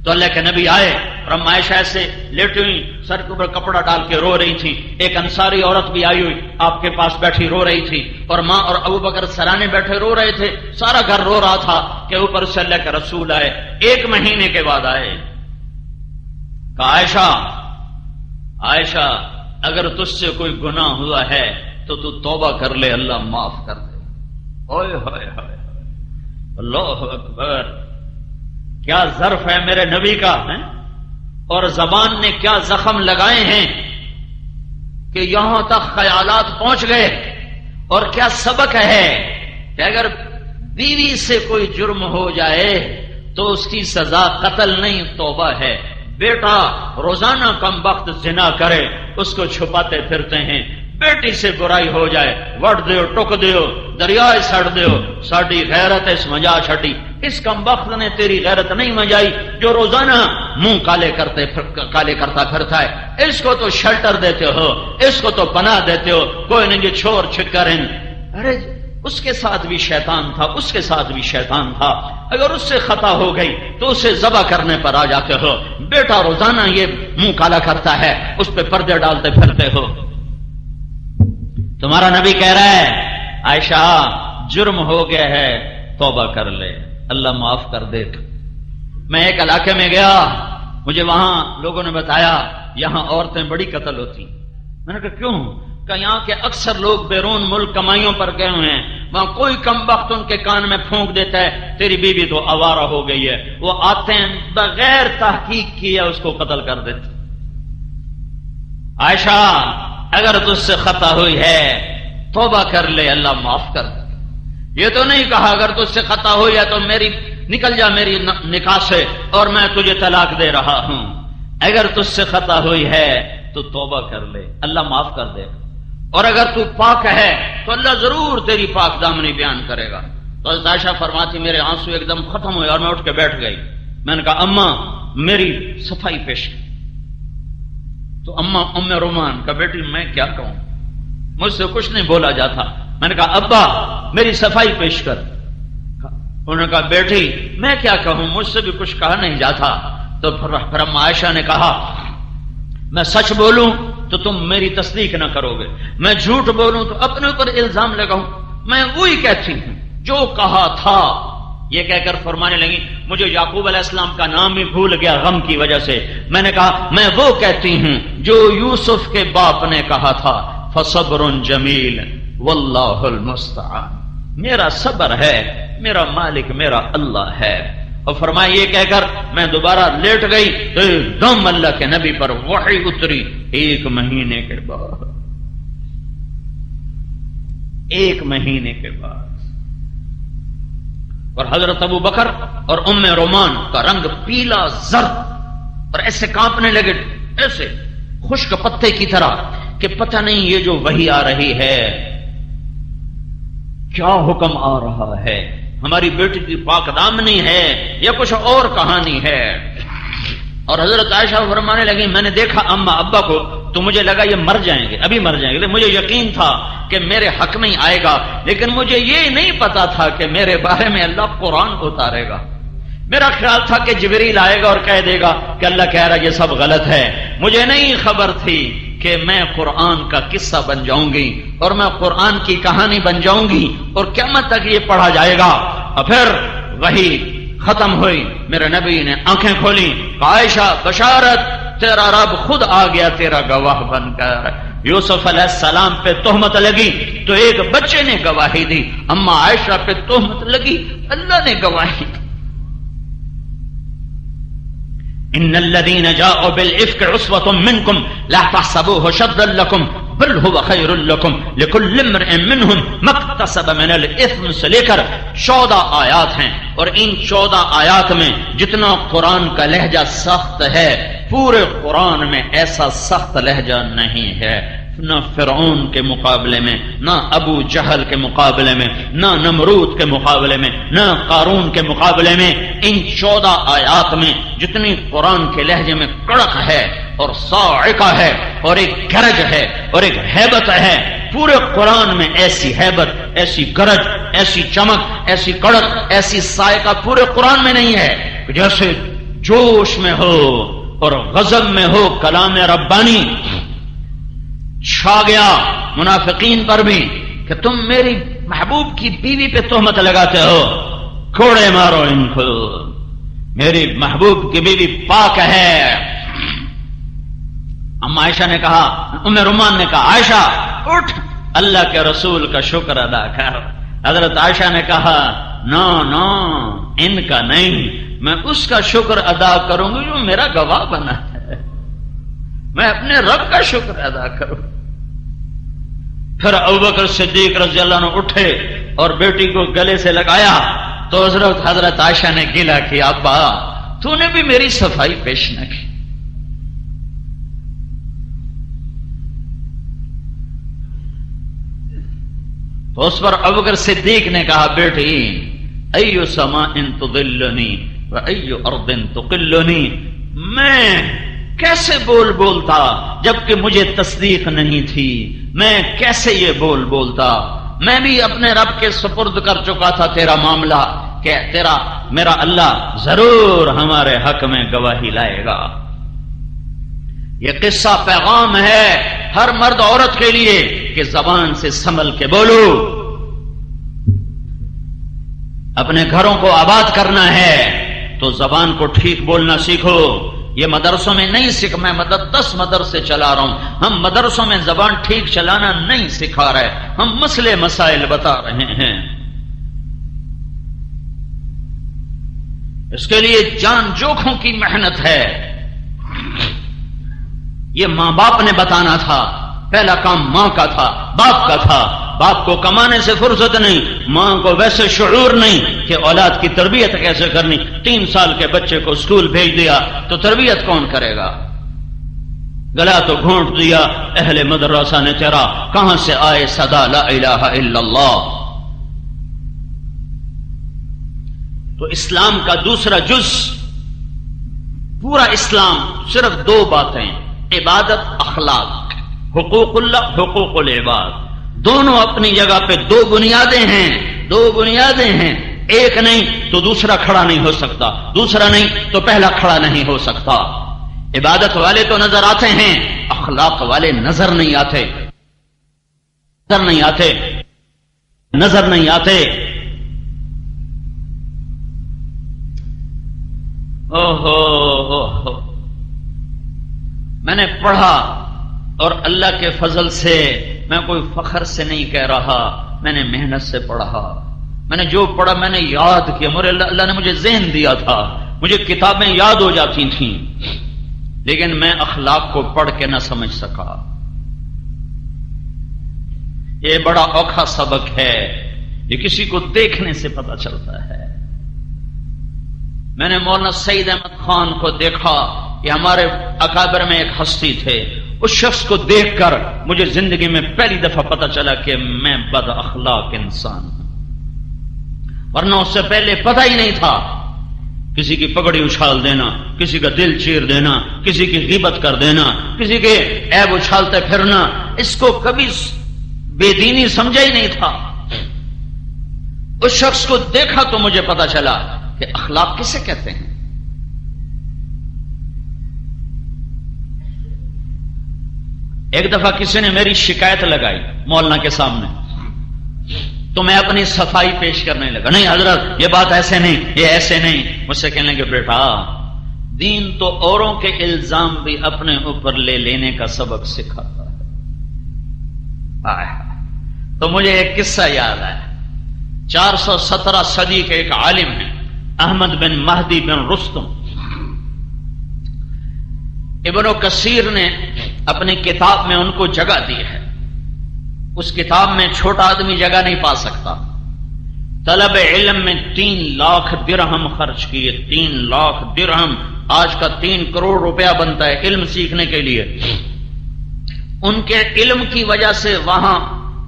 تو اللہ کے نبی آئے اور اما عائشہ ایسے لیٹی ہوئی سر کے اوپر کپڑا ڈال کے رو رہی تھی. ایک انصاری عورت بھی آئی ہوئی آپ کے پاس بیٹھی رو رہی تھی، اور ماں اور ابو بکر سرانے بیٹھے رو رہے تھے. سارا گھر رو رہا تھا کہ اوپر سے اللہ کے رسول آئے. 1 مہینے کے بعد آئے. کہا عائشہ، عائشہ اگر تجھ سے کوئی گناہ ہوا ہے تو تو توبہ کر لے، اللہ معاف کر دے. اوئے ہوئے ہوئے اللہ اکبر. کیا ظرف ہے میرے نبی کا ہے؟ اور زبان نے کیا زخم لگائے ہیں کہ یہاں تک خیالات پہنچ گئے. اور کیا سبق ہے کہ اگر بیوی سے کوئی جرم ہو جائے تو اس کی سزا قتل نہیں، توبہ ہے. بیٹا روزانہ کم وقت زنا کرے، اس کو چھپاتے پھرتے ہیں. بیٹی سے برائی ہو جائے وڑ دیو ٹک دیو دریائے سڑ دیو ساڈی غیرت اس مجا چھٹی اس کم وقت نے تیری غیرت نہیں مجائی جو روزانہ منہ کالے کرتا پھرتا ہے اس کو تو شیلٹر دیتے ہو اس کو تو پناہ دیتے ہو کوئی نہیں جو چھوڑ چھکر ارے اس کے ساتھ بھی شیطان تھا اس کے ساتھ بھی شیطان تھا اگر اس سے خطا ہو گئی تو اسے ذبح کرنے پر آ جاتے ہو بیٹا روزانہ یہ منہ کالا کرتا ہے اس پہ پردے ڈالتے پھرتے ہو تمہارا نبی کہہ رہا ہے عائشہ جرم ہو گیا ہے توبہ کر لے اللہ معاف کر دے میں ایک علاقے میں گیا مجھے وہاں لوگوں نے بتایا یہاں عورتیں بڑی قتل ہوتی میں نے کہا کیوں کہ یہاں کے اکثر لوگ بیرون ملک کمائیوں پر گئے ہوئے ہیں وہاں کوئی کم وقت ان کے کان میں پھونک دیتا ہے تیری بیوی تو آوارہ ہو گئی ہے وہ آتے ہیں بغیر تحقیق کیے اس کو قتل کر دیتے عائشہ اگر تجھ سے خطا ہوئی ہے توبہ کر لے اللہ معاف کر دے یہ تو نہیں کہا اگر تجھ سے خطا ہوئی ہے تو میری نکل جا میری نکاح سے اور میں تجھے طلاق دے رہا ہوں اگر تجھ سے خطا ہوئی ہے تو توبہ کر لے اللہ معاف کر دے اور اگر تو پاک ہے تو اللہ ضرور تیری پاک دامنی بیان کرے گا تو حضرت عائشہ فرماتی میرے آنسو ایک دم ختم ہوئے اور میں اٹھ کے بیٹھ گئی میں نے کہا اماں میری صفائی پیش تو اماں ام رومان کا بیٹی میں کیا کہوں مجھ سے کچھ نہیں بولا جاتا میں نے کہا ابا میری صفائی پیش کر انہوں نے کہا بیٹی میں کیا کہوں مجھ سے بھی کچھ کہا نہیں جاتا تو پھر اما عائشہ نے کہا میں سچ بولوں تو تم میری تصدیق نہ کرو گے میں جھوٹ بولوں تو اپنے اوپر الزام لگاؤں میں وہی کہتی ہوں جو کہا تھا یہ کہہ کر فرمانے لگی مجھے یعقوب علیہ السلام کا نام بھی بھول گیا غم کی وجہ سے میں نے کہا میں وہ کہتی ہوں جو یوسف کے باپ نے کہا تھا فصبر جمیل واللہ المستعان میرا صبر ہے میرا مالک میرا اللہ ہے اور فرمایا یہ کہہ کر میں دوبارہ لیٹ گئی تو ایک دم اللہ کے نبی پر وحی اتری 1 مہینے کے بعد 1 مہینے کے بعد اور حضرت ابو بکر اور ام رومان کا رنگ پیلا زرد اور ایسے کانپنے لگے ایسے خشک پتے کی طرح کہ پتہ نہیں یہ جو وحی آ رہی ہے کیا حکم آ رہا ہے ہماری بیٹی کی پاک دامنی ہے یا کچھ اور کہانی ہے اور حضرت عائشہ فرمانے لگی میں نے دیکھا اما ابا کو تو مجھے لگا یہ مر جائیں گے ابھی مر جائیں گے لیکن مجھے یقین تھا کہ میرے حق میں ہی آئے گا لیکن مجھے یہ نہیں پتا تھا کہ میرے بارے میں اللہ قرآن اتارے گا میرا خیال تھا کہ جبریل آئے گا اور کہہ دے گا کہ اللہ کہہ رہا یہ سب غلط ہے مجھے نہیں خبر تھی کہ میں قرآن کا قصہ بن جاؤں گی اور میں قرآن کی کہانی بن جاؤں گی اور قیامت تک یہ پڑھا جائے گا اور پھر وہی ختم ہوئی میرے نبی نے آنکھیں کھولی عائشہ بشارت تیرا رب خود آ گیا تیرا گواہ بن کر یوسف علیہ السلام پہ تہمت لگی تو ایک بچے نے گواہی دی اما عائشہ پہ تہمت لگی اللہ نے گواہی دی ان الذين جاءوا بالافك عصبه منكم لا تحسبوه شرا لكم بل هو خير لكم لكل امرئ منهم ما اكتسب من الاثم سے لے کر 14 آیات ہیں اور ان 14 آیات میں جتنا قرآن کا لہجہ سخت ہے پورے قرآن میں ایسا سخت لہجہ نہیں ہے نہ فرعون کے مقابلے میں نہ ابو جہل کے مقابلے میں نہ نمرود کے مقابلے میں نہ قارون کے مقابلے میں ان 14 آیات میں جتنی قرآن کے لہجے میں کڑک ہے اور صاعقہ ہے اور ایک گرج ہے اور ایک ہیبت ہے پورے قرآن میں ایسی ہیبت ایسی گرج ایسی چمک ایسی کڑک ایسی صاعقہ پورے قرآن میں نہیں ہے جیسے جوش میں ہو اور غضب میں ہو کلام ربانی چھا گیا منافقین پر بھی کہ تم میری محبوب کی بیوی پہ تہمت لگاتے ہو کوڑے مارو ان کو میری محبوب کی بیوی پاک ہے اما عائشہ نے کہا ام رومان نے کہا عائشہ اٹھ اللہ کے رسول کا شکر ادا کر حضرت عائشہ نے کہا نو ان کا نہیں میں اس کا شکر ادا کروں گی جو میرا گواہ بنا ہے میں اپنے رب کا شکر ادا کروں پھر ابوبکر صدیق رضی اللہ عنہ اٹھے اور بیٹی کو گلے سے لگایا تو حضرت عائشہ نے گیلا کیا ابا تو نے بھی میری صفائی پیش نہ کی تو اس پر ابوبکر صدیق نے کہا بیٹی ایو سماء تظلنی و ایو ارض تقلنی، میں کیسے بولتا جبکہ مجھے تصدیق نہیں تھی، میں کیسے یہ بولتا، میں بھی اپنے رب کے سپرد کر چکا تھا تیرا معاملہ کہ میرا اللہ ضرور ہمارے حق میں گواہی لائے گا۔ یہ قصہ پیغام ہے ہر مرد عورت کے لیے کہ زبان سے سنبھل کے بولو، اپنے گھروں کو آباد کرنا ہے تو زبان کو ٹھیک بولنا سیکھو۔ یہ مدرسوں میں نہیں سیکھ، میں 10 مدرسے چلا رہا ہوں، ہم مدرسوں میں زبان ٹھیک چلانا نہیں سکھا رہے، ہم مسئلے مسائل بتا رہے ہیں۔ اس کے لیے جان جوکھوں کی محنت ہے۔ یہ ماں باپ نے بتانا تھا، پہلا کام ماں کا تھا، باپ کا تھا۔ باپ کو کمانے سے فرصت نہیں، ماں کو ویسے شعور نہیں کہ اولاد کی تربیت کیسے کرنی۔ 3 سال کے بچے کو اسکول بھیج دیا تو تربیت کون کرے گا؟ گلا تو گھونٹ دیا اہل مدرسہ نے تیرا، کہاں سے آئے صدا لا الہ الا اللہ۔ تو اسلام کا دوسرا جز، پورا اسلام صرف 2 باتیں، عبادت، اخلاق، حقوق اللہ، حقوق العباد، دونوں اپنی جگہ پہ 2 بنیادیں ہیں، 2 بنیادیں ہیں، ایک نہیں تو دوسرا کھڑا نہیں ہو سکتا، دوسرا نہیں تو پہلا کھڑا نہیں ہو سکتا۔ عبادت والے تو نظر آتے ہیں، اخلاق والے نظر نہیں آتے، نظر نہیں آتے۔ اوہو، میں نے پڑھا اور اللہ کے فضل سے، میں کوئی فخر سے نہیں کہہ رہا، میں نے محنت سے پڑھا، میں نے جو پڑھا میں نے یاد کیا، اللہ نے مجھے ذہن دیا تھا، مجھے کتابیں یاد ہو جاتی تھیں، لیکن میں اخلاق کو پڑھ کے نہ سمجھ سکا۔ یہ بڑا اوکھا سبق ہے، یہ کسی کو دیکھنے سے پتہ چلتا ہے۔ میں نے مولانا سعید احمد خان کو دیکھا، یہ ہمارے اکابر میں ایک ہستی تھے، اس شخص کو دیکھ کر مجھے زندگی میں پہلی دفعہ پتہ چلا کہ میں بد اخلاق انسان ہوں، ورنہ اس سے پہلے پتہ ہی نہیں تھا۔ کسی کی پگڑی اچھال دینا، کسی کا دل چیر دینا، کسی کی غیبت کر دینا، کسی کے عیب اچھالتے پھرنا، اس کو کبھی بے دینی سمجھا ہی نہیں تھا۔ اس شخص کو دیکھا تو مجھے پتہ چلا کہ اخلاق کسے کہتے ہیں۔ ایک دفعہ کسی نے میری شکایت لگائی مولانا کے سامنے، تو میں اپنی صفائی پیش کرنے لگا، نہیں حضرت یہ بات ایسے نہیں، یہ ایسے نہیں۔ مجھ سے کہنے لگے بیٹا دین تو اوروں کے الزام بھی اپنے اوپر لے لینے کا سبق سکھاتا ہے۔ تو مجھے ایک قصہ یاد آیا، 417 صدی کے ایک عالم ہیں احمد بن مہدی بن رستم، ابن کثیر نے اپنی کتاب میں ان کو جگہ دی ہے۔ اس کتاب میں چھوٹا آدمی جگہ نہیں پا سکتا۔ طلب علم میں 3 لاکھ درہم خرچ کیے، 3 لاکھ درہم، آج کا 3 کروڑ روپیہ بنتا ہے علم سیکھنے کے لیے۔ ان کے علم کی وجہ سے وہاں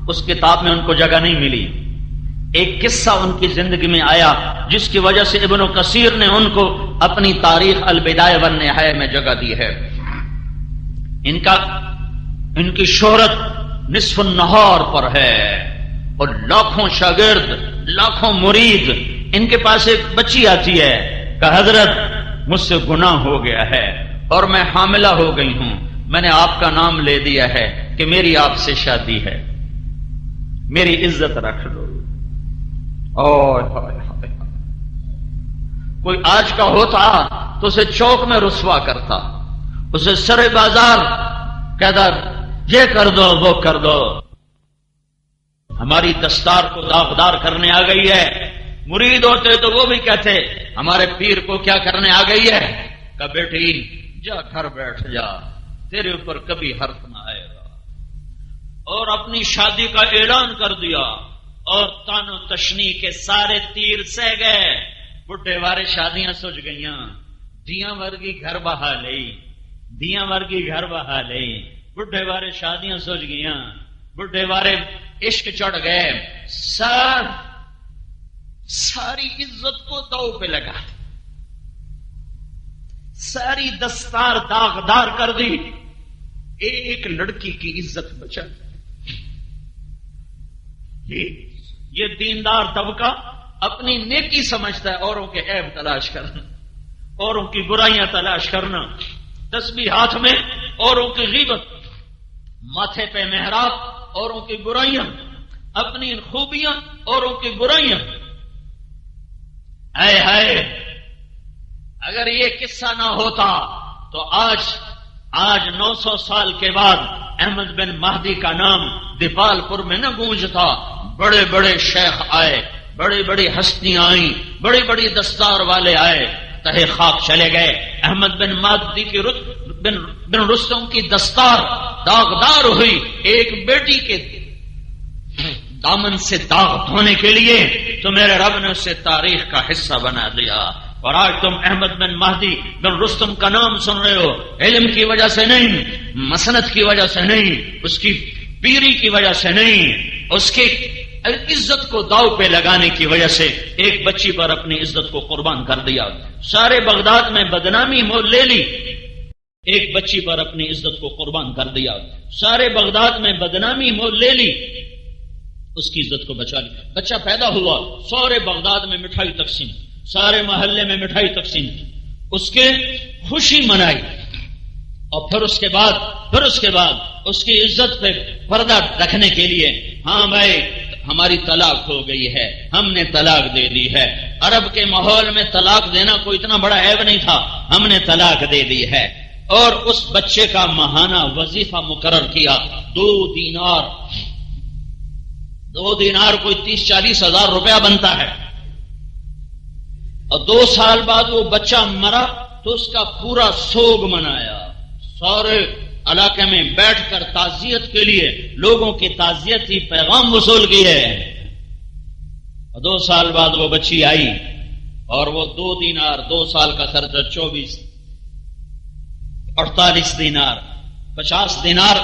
اس کتاب میں ان کو جگہ نہیں ملی۔ ایک قصہ ان کی زندگی میں آیا جس کی وجہ سے ابن کثیر نے ان کو اپنی تاریخ البدایہ والنہایہ میں جگہ دی ہے۔ ان کی شہرت نصف النہار پر ہے اور لاکھوں شاگرد، لاکھوں مرید۔ ان کے پاس ایک بچی آتی ہے کہ حضرت مجھ سے گناہ ہو گیا ہے اور میں حاملہ ہو گئی ہوں، میں نے آپ کا نام لے دیا ہے کہ میری آپ سے شادی ہے، میری عزت رکھ لو۔ کوئی آج کا ہوتا تو اسے چوک میں رسوا کرتا، اسے سر بازار کہتا یہ کر دو وہ کر دو۔ ہماری دستار کو داغدار کرنے آ گئی ہے، مرید ہوتے تو وہ بھی کہتے ہمارے پیر کو کیا کرنے آ گئی ہے، کہ بیٹی جا گھر بیٹھ جا، تیرے اوپر کبھی حرف نہ آئے گا۔ اور اپنی شادی کا اعلان کر دیا اور تان و تشنی کے سارے تیر سہ گئے۔ بڈھے وارے شادیاں سج گئیاں، دیاں ورگی گھر بہا لئی، دیاں ورگی گھر بہا لئی، بڈھے وارے شادیاں سج گئیاں، بڈھے وارے عشق چڑھ گئے، ساری عزت کو داؤ پہ لگا، ساری دستار داغدار کر دی، ایک لڑکی کی عزت بچا۔ یہ دیندار طبقہ اپنی نیکی سمجھتا ہے، اوروں کے عیب تلاش کرنا، اوروں کی برائیاں تلاش کرنا، تسبیح ہاتھ میں اوروں کی غیبت، ماتھے پہ محراب اوروں کی برائیاں، اپنی خوبیاں اوروں کی برائیاں۔ اے ہائے، اگر یہ قصہ نہ ہوتا تو آج 900 سال کے بعد احمد بن مہدی کا نام دیپال پور میں نہ گونجتا۔ بڑے بڑے شیخ آئے، بڑی بڑی ہستیاں آئیں، بڑی بڑی دستار والے آئے، تہے خاک چلے گئے۔ احمد بن مہدی کی بن رستم کی دستار داغدار ہوئی، ایک بیٹی کے دامن سے داغ دھونے کے لیے تو میرے رب نے اسے تاریخ کا حصہ بنا دیا۔ اور آج تم احمد بن مہدی بن رستم کا نام سن رہے ہو، علم کی وجہ سے نہیں، مسند کی وجہ سے نہیں، اس کی پیری کی وجہ سے نہیں، اس کی عزت کو داؤ پہ لگانے کی وجہ سے ایک بچی پر اپنی عزت کو قربان کر دیا۔ سارے بغداد میں بدنامی مول لے لی، ایک بچی پر اپنی عزت کو قربان کر دیا۔ سارے بغداد میں بدنامی مول لے لی، اس کی عزت کو بچا لی۔ بچہ پیدا ہوا، سارے بغداد میں مٹھائی تقسیم، سارے محلے میں مٹھائی تقسیم، اس کے خوشی منائی۔ اور پھر اس کے بعد اس کی عزت پہ پردہ رکھنے کے لیے، ہاں بھائی ہماری طلاق ہو گئی ہے، ہم نے طلاق دے دی ہے۔ عرب کے ماحول میں طلاق دینا کوئی اتنا بڑا عیب نہیں تھا، ہم نے طلاق دے دی ہے۔ اور اس بچے کا ماہانہ وظیفہ مقرر کیا، 2 دینار کوئی 30-40 ہزار روپیہ بنتا ہے۔ اور 2 سال بعد وہ بچہ مرا تو اس کا پورا سوگ منایا، سارے علاقے میں بیٹھ کر تعزیت کے لیے لوگوں کی تعزیتی پیغام وصول کیے۔ 2 سال بعد وہ بچی آئی اور وہ 2 دینار، 2 سال کا خرچہ 48 دینار، 50 دینار،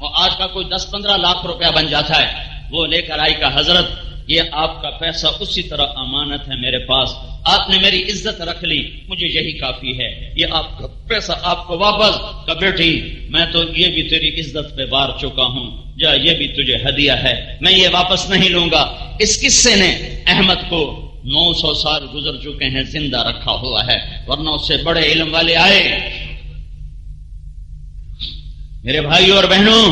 اور آج کا کوئی 10-15 لاکھ روپیہ بن جاتا ہے، وہ لے کر آئی کہ حضرت یہ آپ کا پیسہ اسی طرح امانت ہے میرے پاس، آپ نے میری عزت رکھ لی، مجھے یہی کافی ہے، یہ آپ کا پیسہ آپ کو واپس۔ کہ بیٹی میں تو یہ بھی تیری عزت پہ بار چکا ہوں، جا یہ بھی تجھے ہدیہ ہے، میں یہ واپس نہیں لوں گا۔ اس قصے نے احمد کو 900 سال گزر چکے ہیں زندہ رکھا ہوا ہے، ورنہ اس سے بڑے علم والے آئے۔ میرے بھائیوں اور بہنوں،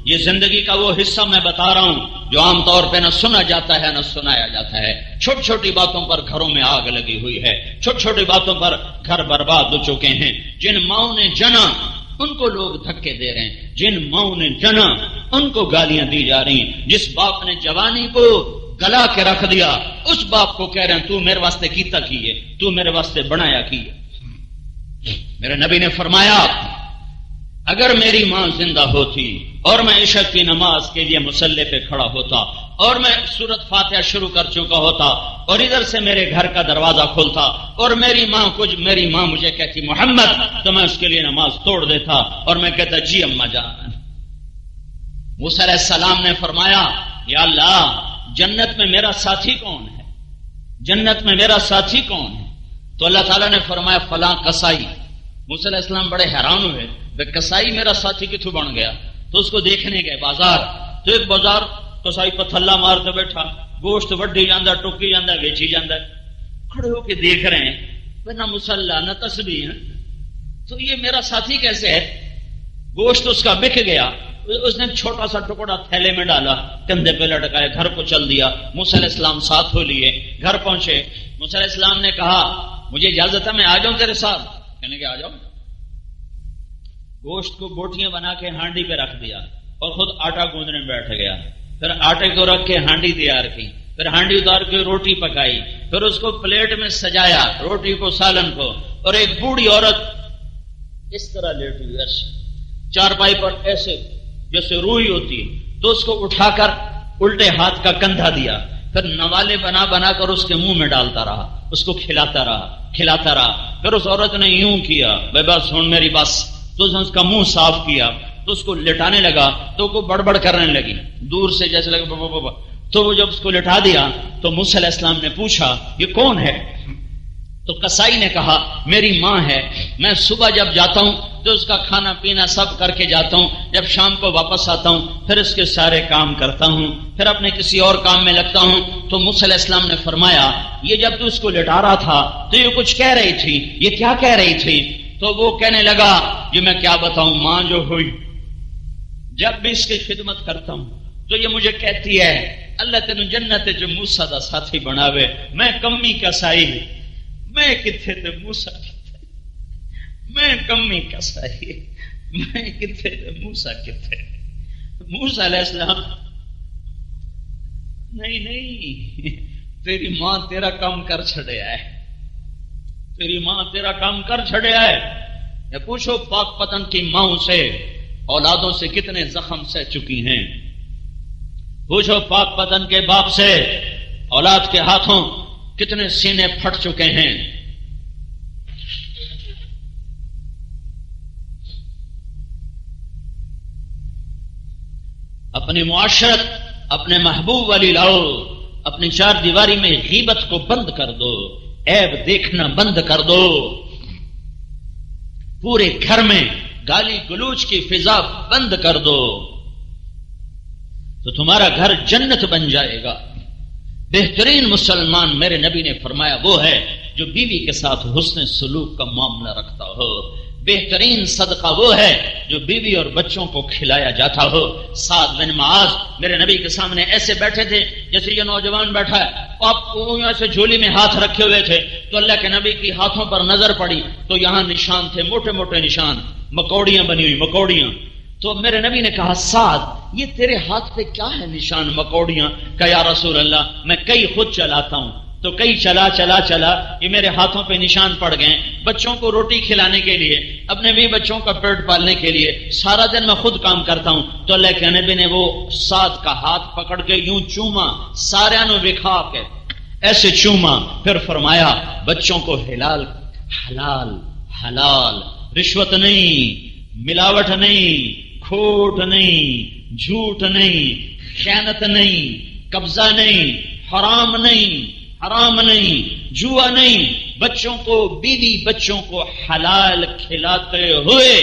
یہ زندگی کا وہ حصہ میں بتا رہا ہوں جو عام طور پہ نہ سنا جاتا ہے نہ سنایا جاتا ہے۔ چھوٹی چھوٹی باتوں پر گھروں میں آگ لگی ہوئی ہے، چھوٹی چھوٹی باتوں پر گھر برباد ہو چکے ہیں۔ جن ماؤں نے جنا ان کو لوگ دھکے دے رہے ہیں، جن ماؤں نے جنا ان کو گالیاں دی جا رہی ہیں۔ جس باپ نے جوانی کو گلا کے رکھ دیا اس باپ کو کہہ رہے ہیں تو میرے واسطے کیتا کیے، تو میرے واسطے بنایا کیے۔ میرے نبی نے فرمایا اگر میری ماں زندہ ہوتی اور میں عشاء کی نماز کے لیے مصلی پہ کھڑا ہوتا اور میں سورۃ فاتحہ شروع کر چکا ہوتا اور ادھر سے میرے گھر کا دروازہ کھولتا اور میری ماں مجھے کہتی محمد، تو میں اس کے لیے نماز توڑ دیتا اور میں کہتا جی اماں جان۔ موسیٰ علیہ السلام نے فرمایا یا اللہ جنت میں میرا ساتھی کون ہے، جنت میں میرا ساتھی کون ہے؟ تو اللہ تعالیٰ نے فرمایا فلاں کسائی۔ موسیٰ علیہ السلام بڑے حیران ہوئے، کسائی میرا ساتھی کتوں بن گیا؟ تو اس کو دیکھنے گئے بازار، تو ایک بازار کسائی پتھلا مارتے بیٹھا، گوشت وڈی جاندہ، ٹوکی جاندہ، ویچی جاندہ، کھڑے ہو کے دیکھ رہے ہیں، نہ مسلح نہ تسبیح، تو یہ میرا ساتھی کیسے ہے؟ گوشت اس کا بک گیا، اس نے چھوٹا سا ٹکڑا تھیلے میں ڈالا، کندھے پہ لٹکائے، گھر کو چل دیا۔ موسیٰ علیہ السلام ساتھ ہو لیے، گھر پہنچے۔ موسیٰ علیہ السلام نے کہا مجھے اجازت ہے میں آ جاؤں تیرے ساتھ؟ کہنے کہ آ جاؤ۔ گوشت کو بوٹیاں بنا کے ہانڈی پہ رکھ دیا اور خود آٹا گوندنے بیٹھ گیا، پھر آٹے کو رکھ کے ہانڈی تیار کی، پھر ہانڈی اتار کے روٹی پکائی، پھر اس کو پلیٹ میں سجایا، روٹی کو سالن کو، اور ایک بوڑھی عورت اس طرح لیٹی ہوئی ایسے چارپائی پر ایسے جیسے روئی ہوتی ہے، تو اس کو اٹھا کر الٹے ہاتھ کا کندھا دیا، پھر نوالے بنا بنا کر اس کے منہ میں ڈالتا رہا، اس کو کھلاتا رہا۔ پھر اس عورت نے یوں کیا بے بس ہوں میری بس، تو اس کا منہ صاف کیا، تو اس کو لٹانے لگا تو وہ بڑبڑ کرنے لگی، دور سے جیسے لگا بابا بابا. تو وہ جب اس کو لٹا دیا تو موسیٰ علیہ السلام نے پوچھا یہ کون ہے؟ تو قصائی نے کہا میری ماں ہے، میں صبح جب جاتا ہوں تو اس کا کھانا پینا سب کر کے جاتا ہوں، جب شام کو واپس آتا ہوں پھر اس کے سارے کام کرتا ہوں، پھر اپنے کسی اور کام میں لگتا ہوں. تو موسیٰ علیہ السلام نے فرمایا یہ جب تو اس کو لٹا رہا تھا تو یہ کچھ کہہ رہی تھی، یہ کیا کہہ رہی تھی؟ تو وہ کہنے لگا یہ میں کیا بتاؤں، ماں جو ہوئی جب بھی اس کی خدمت کرتا ہوں تو یہ مجھے کہتی ہے اللہ تینوں جنت جو موسیٰ دا ساتھی بناوے، میں کمی کسائی، میں کتھے تے موسیٰ کتھے، میں کمی کسائی، میں کتھے تے موسیٰ کتھے. موسیٰ علیہ السلام نہیں تیری ماں تیرا کام کر چھڑیا ہے، تیری ماں تیرا کام کر چھڑیا ہے. یا پوچھو پاک پتن کی ماں سے اولادوں سے کتنے زخم سہ چکی ہیں، پوچھو پاک پتن کے باپ سے اولاد کے ہاتھوں کتنے سینے پھٹ چکے ہیں. اپنی معاشرت اپنے محبوب والی لاؤ، اپنی چار دیواری میں غیبت کو بند کر دو، عیب دیکھنا بند کر دو، پورے گھر میں گالی گلوچ کی فضا بند کر دو تو تمہارا گھر جنت بن جائے گا. بہترین مسلمان میرے نبی نے فرمایا وہ ہے جو بیوی کے ساتھ حسن سلوک کا معاملہ رکھتا ہو. بہترین صدقہ وہ ہے جو بیوی اور بچوں کو کھلایا جاتا ہو. سعد بن معاذ میرے نبی کے سامنے ایسے بیٹھے تھے جیسے یہ نوجوان بیٹھا ہے، آپ ایسے جھولی میں ہاتھ رکھے ہوئے تھے تو اللہ کے نبی کی ہاتھوں پر نظر پڑی تو یہاں نشان تھے، موٹے موٹے نشان، مکوڑیاں بنی ہوئی مکوڑیاں. تو میرے نبی نے کہا سعد یہ تیرے ہاتھ پہ کیا ہے نشان، مکوڑیاں؟ کہ یا رسول اللہ میں کئی خود چلاتا ہوں تو کئی چلا یہ میرے ہاتھوں پہ نشان پڑ گئے، بچوں کو روٹی کھلانے کے لیے، اپنے بھی بچوں کا پیٹ پالنے کے لیے سارا دن میں خود کام کرتا ہوں. تو اللہ کے نبی نے وہ سعد کا ہاتھ پکڑ کے یوں چوما، سارے نو بکھا کے ایسے چوما، پھر فرمایا بچوں کو حلال حلال، رشوت نہیں، ملاوٹ نہیں، کھوٹ نہیں، جھوٹ نہیں، خیانت نہیں، قبضہ نہیں، حرام نہیں، جوا نہیں، بچوں کو بیوی بچوں کو حلال کھلاتے ہوئے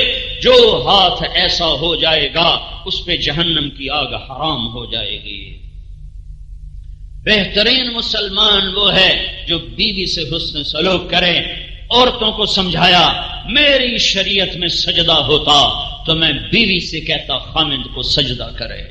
جو ہاتھ ایسا ہو جائے گا اس پہ جہنم کی آگ حرام ہو جائے گی. بہترین مسلمان وہ ہے جو بیوی سے حسن سلوک کرے. عورتوں کو سمجھایا میری شریعت میں سجدہ ہوتا تو میں بیوی سے کہتا خامند کو سجدہ کرے.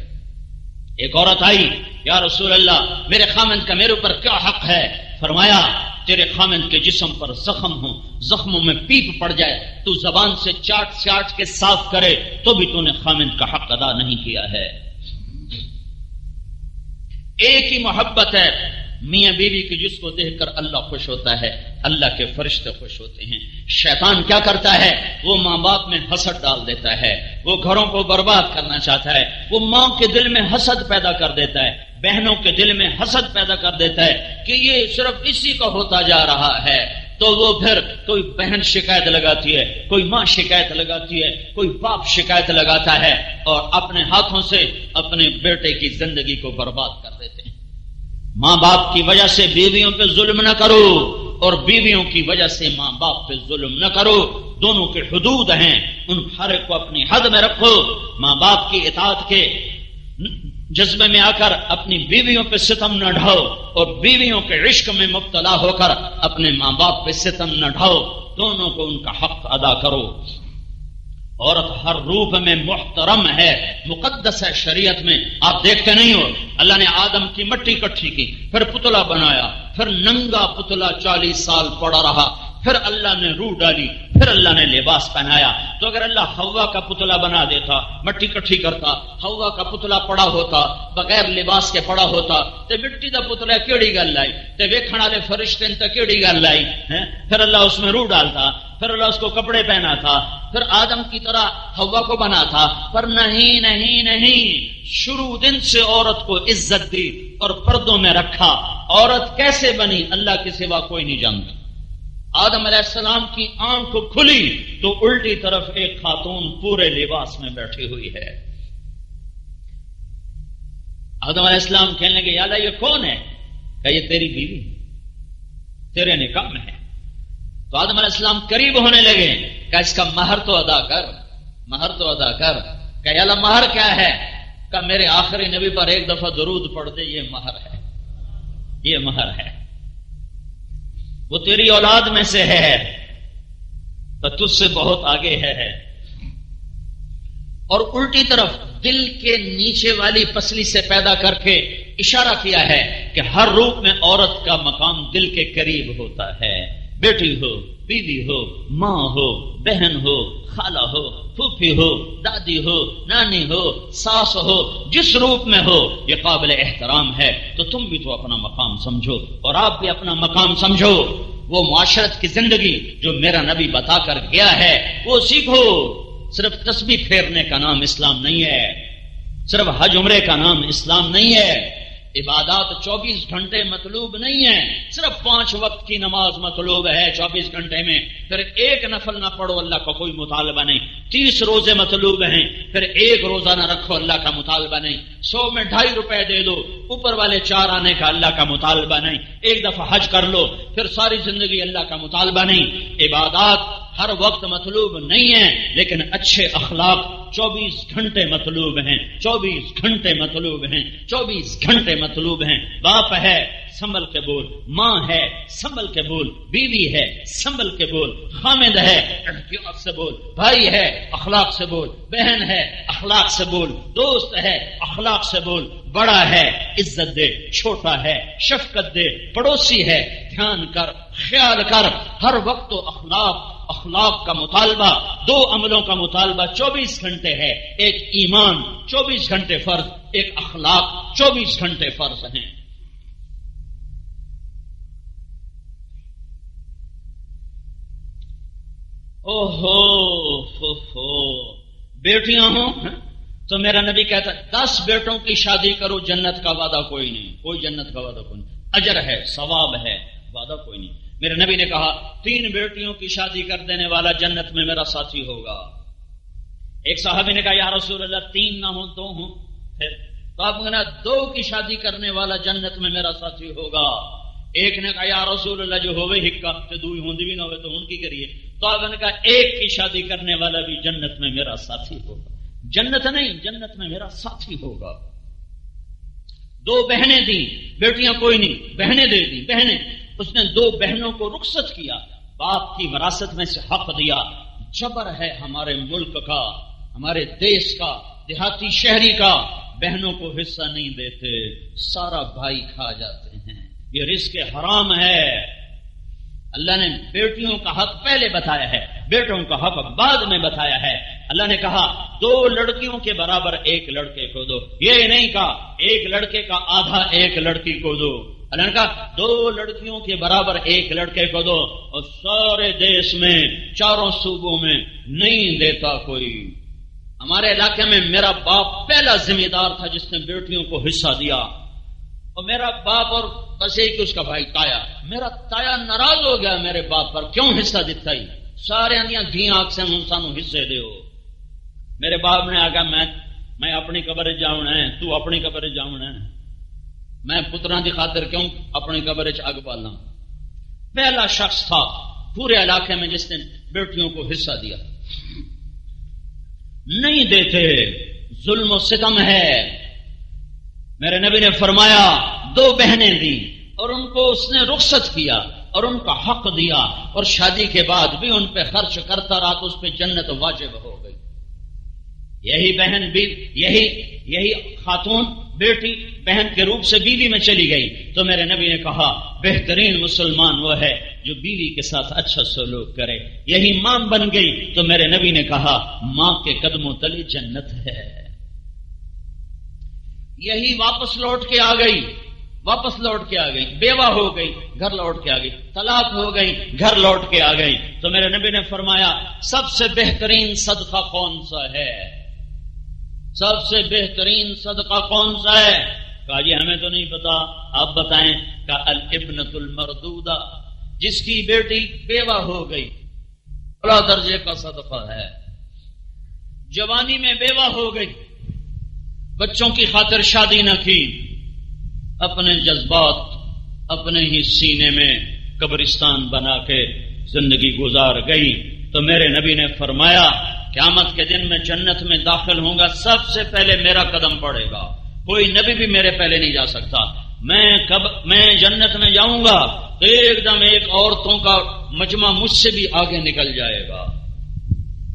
ایک عورت آئی، یا رسول اللہ میرے خامند کا میرے اوپر کیا حق ہے؟ فرمایا تیرے خامند کے جسم پر زخم ہوں، زخموں میں پیپ پڑ جائے تو زبان سے چاٹ کے صاف کرے تو بھی تو نے خامند کا حق ادا نہیں کیا ہے. ایک ہی محبت ہے میاں بیوی کی جس کو دیکھ کر اللہ خوش ہوتا ہے، اللہ کے فرشتے خوش ہوتے ہیں. شیطان کیا کرتا ہے؟ وہ ماں باپ میں حسد ڈال دیتا ہے، وہ گھروں کو برباد کرنا چاہتا ہے، وہ ماں کے دل میں حسد پیدا کر دیتا ہے، بہنوں کے دل میں حسد پیدا کر دیتا ہے کہ یہ صرف اسی کا ہوتا جا رہا ہے. تو وہ پھر کوئی بہن شکایت لگاتی ہے، کوئی ماں شکایت لگاتی ہے، کوئی باپ شکایت لگاتا ہے اور اپنے ہاتھوں سے اپنے بیٹے کی زندگی کو برباد کر دیتے ہیں. ماں باپ کی وجہ سے بیویوں پہ ظلم نہ کرو اور بیویوں کی وجہ سے ماں باپ پہ ظلم نہ کرو. دونوں کے حدود ہیں، ان ہر ایک کو اپنی حد میں رکھو. ماں باپ کی اطاعت کے جذبے میں آ کر اپنی بیویوں پہ ستم نہ ڈھاؤ اور بیویوں کے عشق میں مبتلا ہو کر اپنے ماں باپ پہ ستم نہ ڈھاؤ. دونوں کو ان کا حق ادا کرو. عورت ہر روپ میں محترم ہے، مقدس ہے شریعت میں. آپ دیکھتے نہیں ہو اللہ نے آدم کی مٹی اکٹھی کی، پھر پتلا بنایا، پھر ننگا پتلا 40 سال پڑا رہا، پھر اللہ نے روح ڈالی، پھر اللہ نے لباس پہنایا. تو اگر اللہ حوا کا پتلا بنا دیتا، مٹی اکٹھی کرتا، حوا کا پتلا پڑا ہوتا، بغیر لباس کے پڑا ہوتا تے مٹی دا پتلا کیڑی گل آئی تے ویکھن والے فرشتے تے کیڑی گل آئی. پھر اللہ اس میں روح ڈالتا، پھر اللہ اس کو کپڑے پہنا تھا، پھر آدم کی طرح حوا کو بنا تھا. پر نہیں نہیں نہیں، شروع دن سے عورت کو عزت دی اور پردوں میں رکھا. عورت کیسے بنی اللہ کے سوا کوئی نہیں جانتا. آدم علیہ السلام کی آنکھ کھلی تو الٹی طرف ایک خاتون پورے لباس میں بیٹھی ہوئی ہے. آدم علیہ السلام کہنے لگے یا اللہ یہ کون ہے؟ کہ یہ تیری بیوی تیرے نکاح میں ہے. تو آدم علیہ السلام قریب ہونے لگے کہ اس کا مہر تو ادا کر، مہر تو ادا کر. کہ یا اللہ مہر کیا ہے؟ کہ میرے آخری نبی پر ایک دفعہ درود پڑھ دے، یہ مہر ہے، یہ مہر ہے. وہ تیری اولاد میں سے ہے تو تجھ سے بہت آگے ہے. اور الٹی طرف دل کے نیچے والی پسلی سے پیدا کر کے اشارہ کیا ہے کہ ہر روپ میں عورت کا مقام دل کے قریب ہوتا ہے. بیٹی ہو، بیوی ہو، ماں ہو، بہن ہو، خالہ ہو، پھوپھی ہو، دادی ہو، نانی ہو، ساس ہو، جس روپ میں ہو یہ قابل احترام ہے. تو تم بھی تو اپنا مقام سمجھو اور آپ بھی اپنا مقام سمجھو. وہ معاشرت کی زندگی جو میرا نبی بتا کر گیا ہے وہ سیکھو. صرف تسبیح پھیرنے کا نام اسلام نہیں ہے، صرف حج عمرے کا نام اسلام نہیں ہے. عبادات 24 گھنٹے مطلوب نہیں ہے، صرف 5 وقت کی نماز مطلوب ہے 24 گھنٹے میں. پھر ایک نفل نہ پڑھو، اللہ کا کوئی مطالبہ نہیں. 30 روزے مطلوب ہیں، پھر ایک روزہ نہ رکھو، اللہ کا مطالبہ نہیں. 100 میں 2.5 روپے دے دو، اوپر والے 4 آنے کا اللہ کا مطالبہ نہیں. ایک دفعہ حج کر لو، پھر ساری زندگی اللہ کا مطالبہ نہیں. عبادات ہر وقت مطلوب نہیں ہے، لیکن اچھے اخلاق 24 گھنٹے مطلوب ہیں، 24 گھنٹے مطلوب ہیں، 24 گھنٹے مطلوب ہیں. باپ ہے سنبھل کے بول، ماں ہے سنبھل کے بول، بیوی ہے سنبھل کے بول، خامد ہے احتیاط سے بول، بھائی ہے اخلاق سے بول، بہن ہے اخلاق سے بول، دوست ہے اخلاق سے بول. بڑا ہے عزت دے، چھوٹا ہے شفقت دے، پڑوسی ہے دھیان کر، خیال کر. ہر وقت تو اخلاق کا مطالبہ، 2 عملوں کا مطالبہ 24 گھنٹے ہے. ایک ایمان 24 گھنٹے فرض، ایک اخلاق 24 گھنٹے فرض ہیں. بیٹیاں ہوں تو میرا نبی کہتا ہے 10 بیٹوں کی شادی کرو، جنت کا وعدہ کوئی نہیں، کوئی جنت کا وعدہ کوئی نہیں. اجر ہے، ثواب ہے، وعدہ کوئی نہیں. میرے نبی نے کہا 3 بیٹیوں کی شادی کر دینے والا جنت میں میرا ساتھی ہوگا. ایک صحابی نے کہا یا رسول اللہ 3 نہ ہوں 2 ہوں. پھر تو آپ کہنا 2 کی شادی کرنے والا جنت میں میرا ساتھی ہوگا. ایک نے کہا یا رسول اللہ جو ہوئے ہکا تو 2 ہوندی بھی نہ ہوئے تو ان کی کریے. تو آپ نے کہا 1 کی شادی کرنے والا بھی جنت میں میرا ساتھی ہوگا. جنت نہیں، جنت میں میرا ساتھی ہوگا. 2 بہنیں دی، بیٹیاں کوئی نہیں، بہنیں دے دی. بہنیں اس نے 2 بہنوں کو رخصت کیا، باپ کی وراثت میں سے حق دیا. جبر ہے ہمارے ملک کا، ہمارے دیش کا، دیہاتی شہری کا. بہنوں کو حصہ نہیں دیتے، سارا بھائی کھا جاتے ہیں. یہ رزق حرام ہے. اللہ نے بیٹیوں کا حق پہلے بتایا ہے، بیٹوں کا حق بعد میں بتایا ہے. اللہ نے کہا 2 لڑکیوں کے برابر 1 لڑکے کو دو. یہ نہیں کہا 1 لڑکے کا آدھا 1 لڑکی کو دو. اللہ نے کہا 2 لڑکیوں کے برابر 1 لڑکے کو دو. اور سارے دیش میں 4 صوبوں میں نہیں دیتا کوئی. ہمارے علاقے میں میرا باپ پہلا ذمہ دار تھا جس نے بیٹیوں کو حصہ دیا. اور میرا باپ اور بس ایک اس کا بھائی تایا، میرا تایا ناراض ہو گیا میرے باپ پر، کیوں حصہ دیتا ہی سارے اندیاں گھی آنکھ سے انسانوں حصے دے ہو. میرے باپ نے آگا میں اپنی قبر جاؤنا ہے، تو اپنی قبر جاؤنا ہے، میں پتراں دی خاطر کیوں اپنی قبر اگ پالا. پہلا شخص تھا پورے علاقے میں جس نے بیٹیوں کو حصہ دیا. نہیں دیتے، ظلم و ستم ہے. میرے نبی نے فرمایا 2 بہنیں دی اور ان کو اس نے رخصت کیا اور ان کا حق دیا، اور شادی کے بعد بھی ان پہ خرچ کرتا رہا تو اس پہ جنت واجب ہو گئی. یہی بہن بھی یہی خاتون بیٹی بہن کے روپ سے بیوی میں چلی گئی تو میرے نبی نے کہا بہترین مسلمان وہ ہے جو بیوی کے ساتھ اچھا سلوک کرے. یہی ماں بن گئی تو میرے نبی نے کہا ماں کے قدموں تلے جنت ہے. یہی واپس لوٹ کے آ گئی، بیوہ ہو گئی گھر لوٹ کے آ گئی، طلاق ہو گئی گھر لوٹ کے آ گئی. تو میرے نبی نے فرمایا سب سے بہترین صدقہ کون سا ہے؟ سب سے بہترین صدقہ کون سا ہے؟ کہا جی ہمیں تو نہیں پتا، آپ بتائیں. کہا الابنۃ المردودہ، جس کی بیٹی بیوہ ہو گئی، اعلیٰ درجے کا صدقہ ہے۔ جوانی میں بیوہ ہو گئی، بچوں کی خاطر شادی نہ کی، اپنے جذبات اپنے ہی سینے میں قبرستان بنا کے زندگی گزار گئی، تو میرے نبی نے فرمایا قیامت کے دن میں جنت میں داخل ہوں گا، سب سے پہلے میرا قدم پڑے گا، کوئی نبی بھی میرے پہلے نہیں جا سکتا۔ میں جنت میں جاؤں گا تو ایک دم ایک عورتوں کا مجمع مجھ سے بھی آگے نکل جائے گا،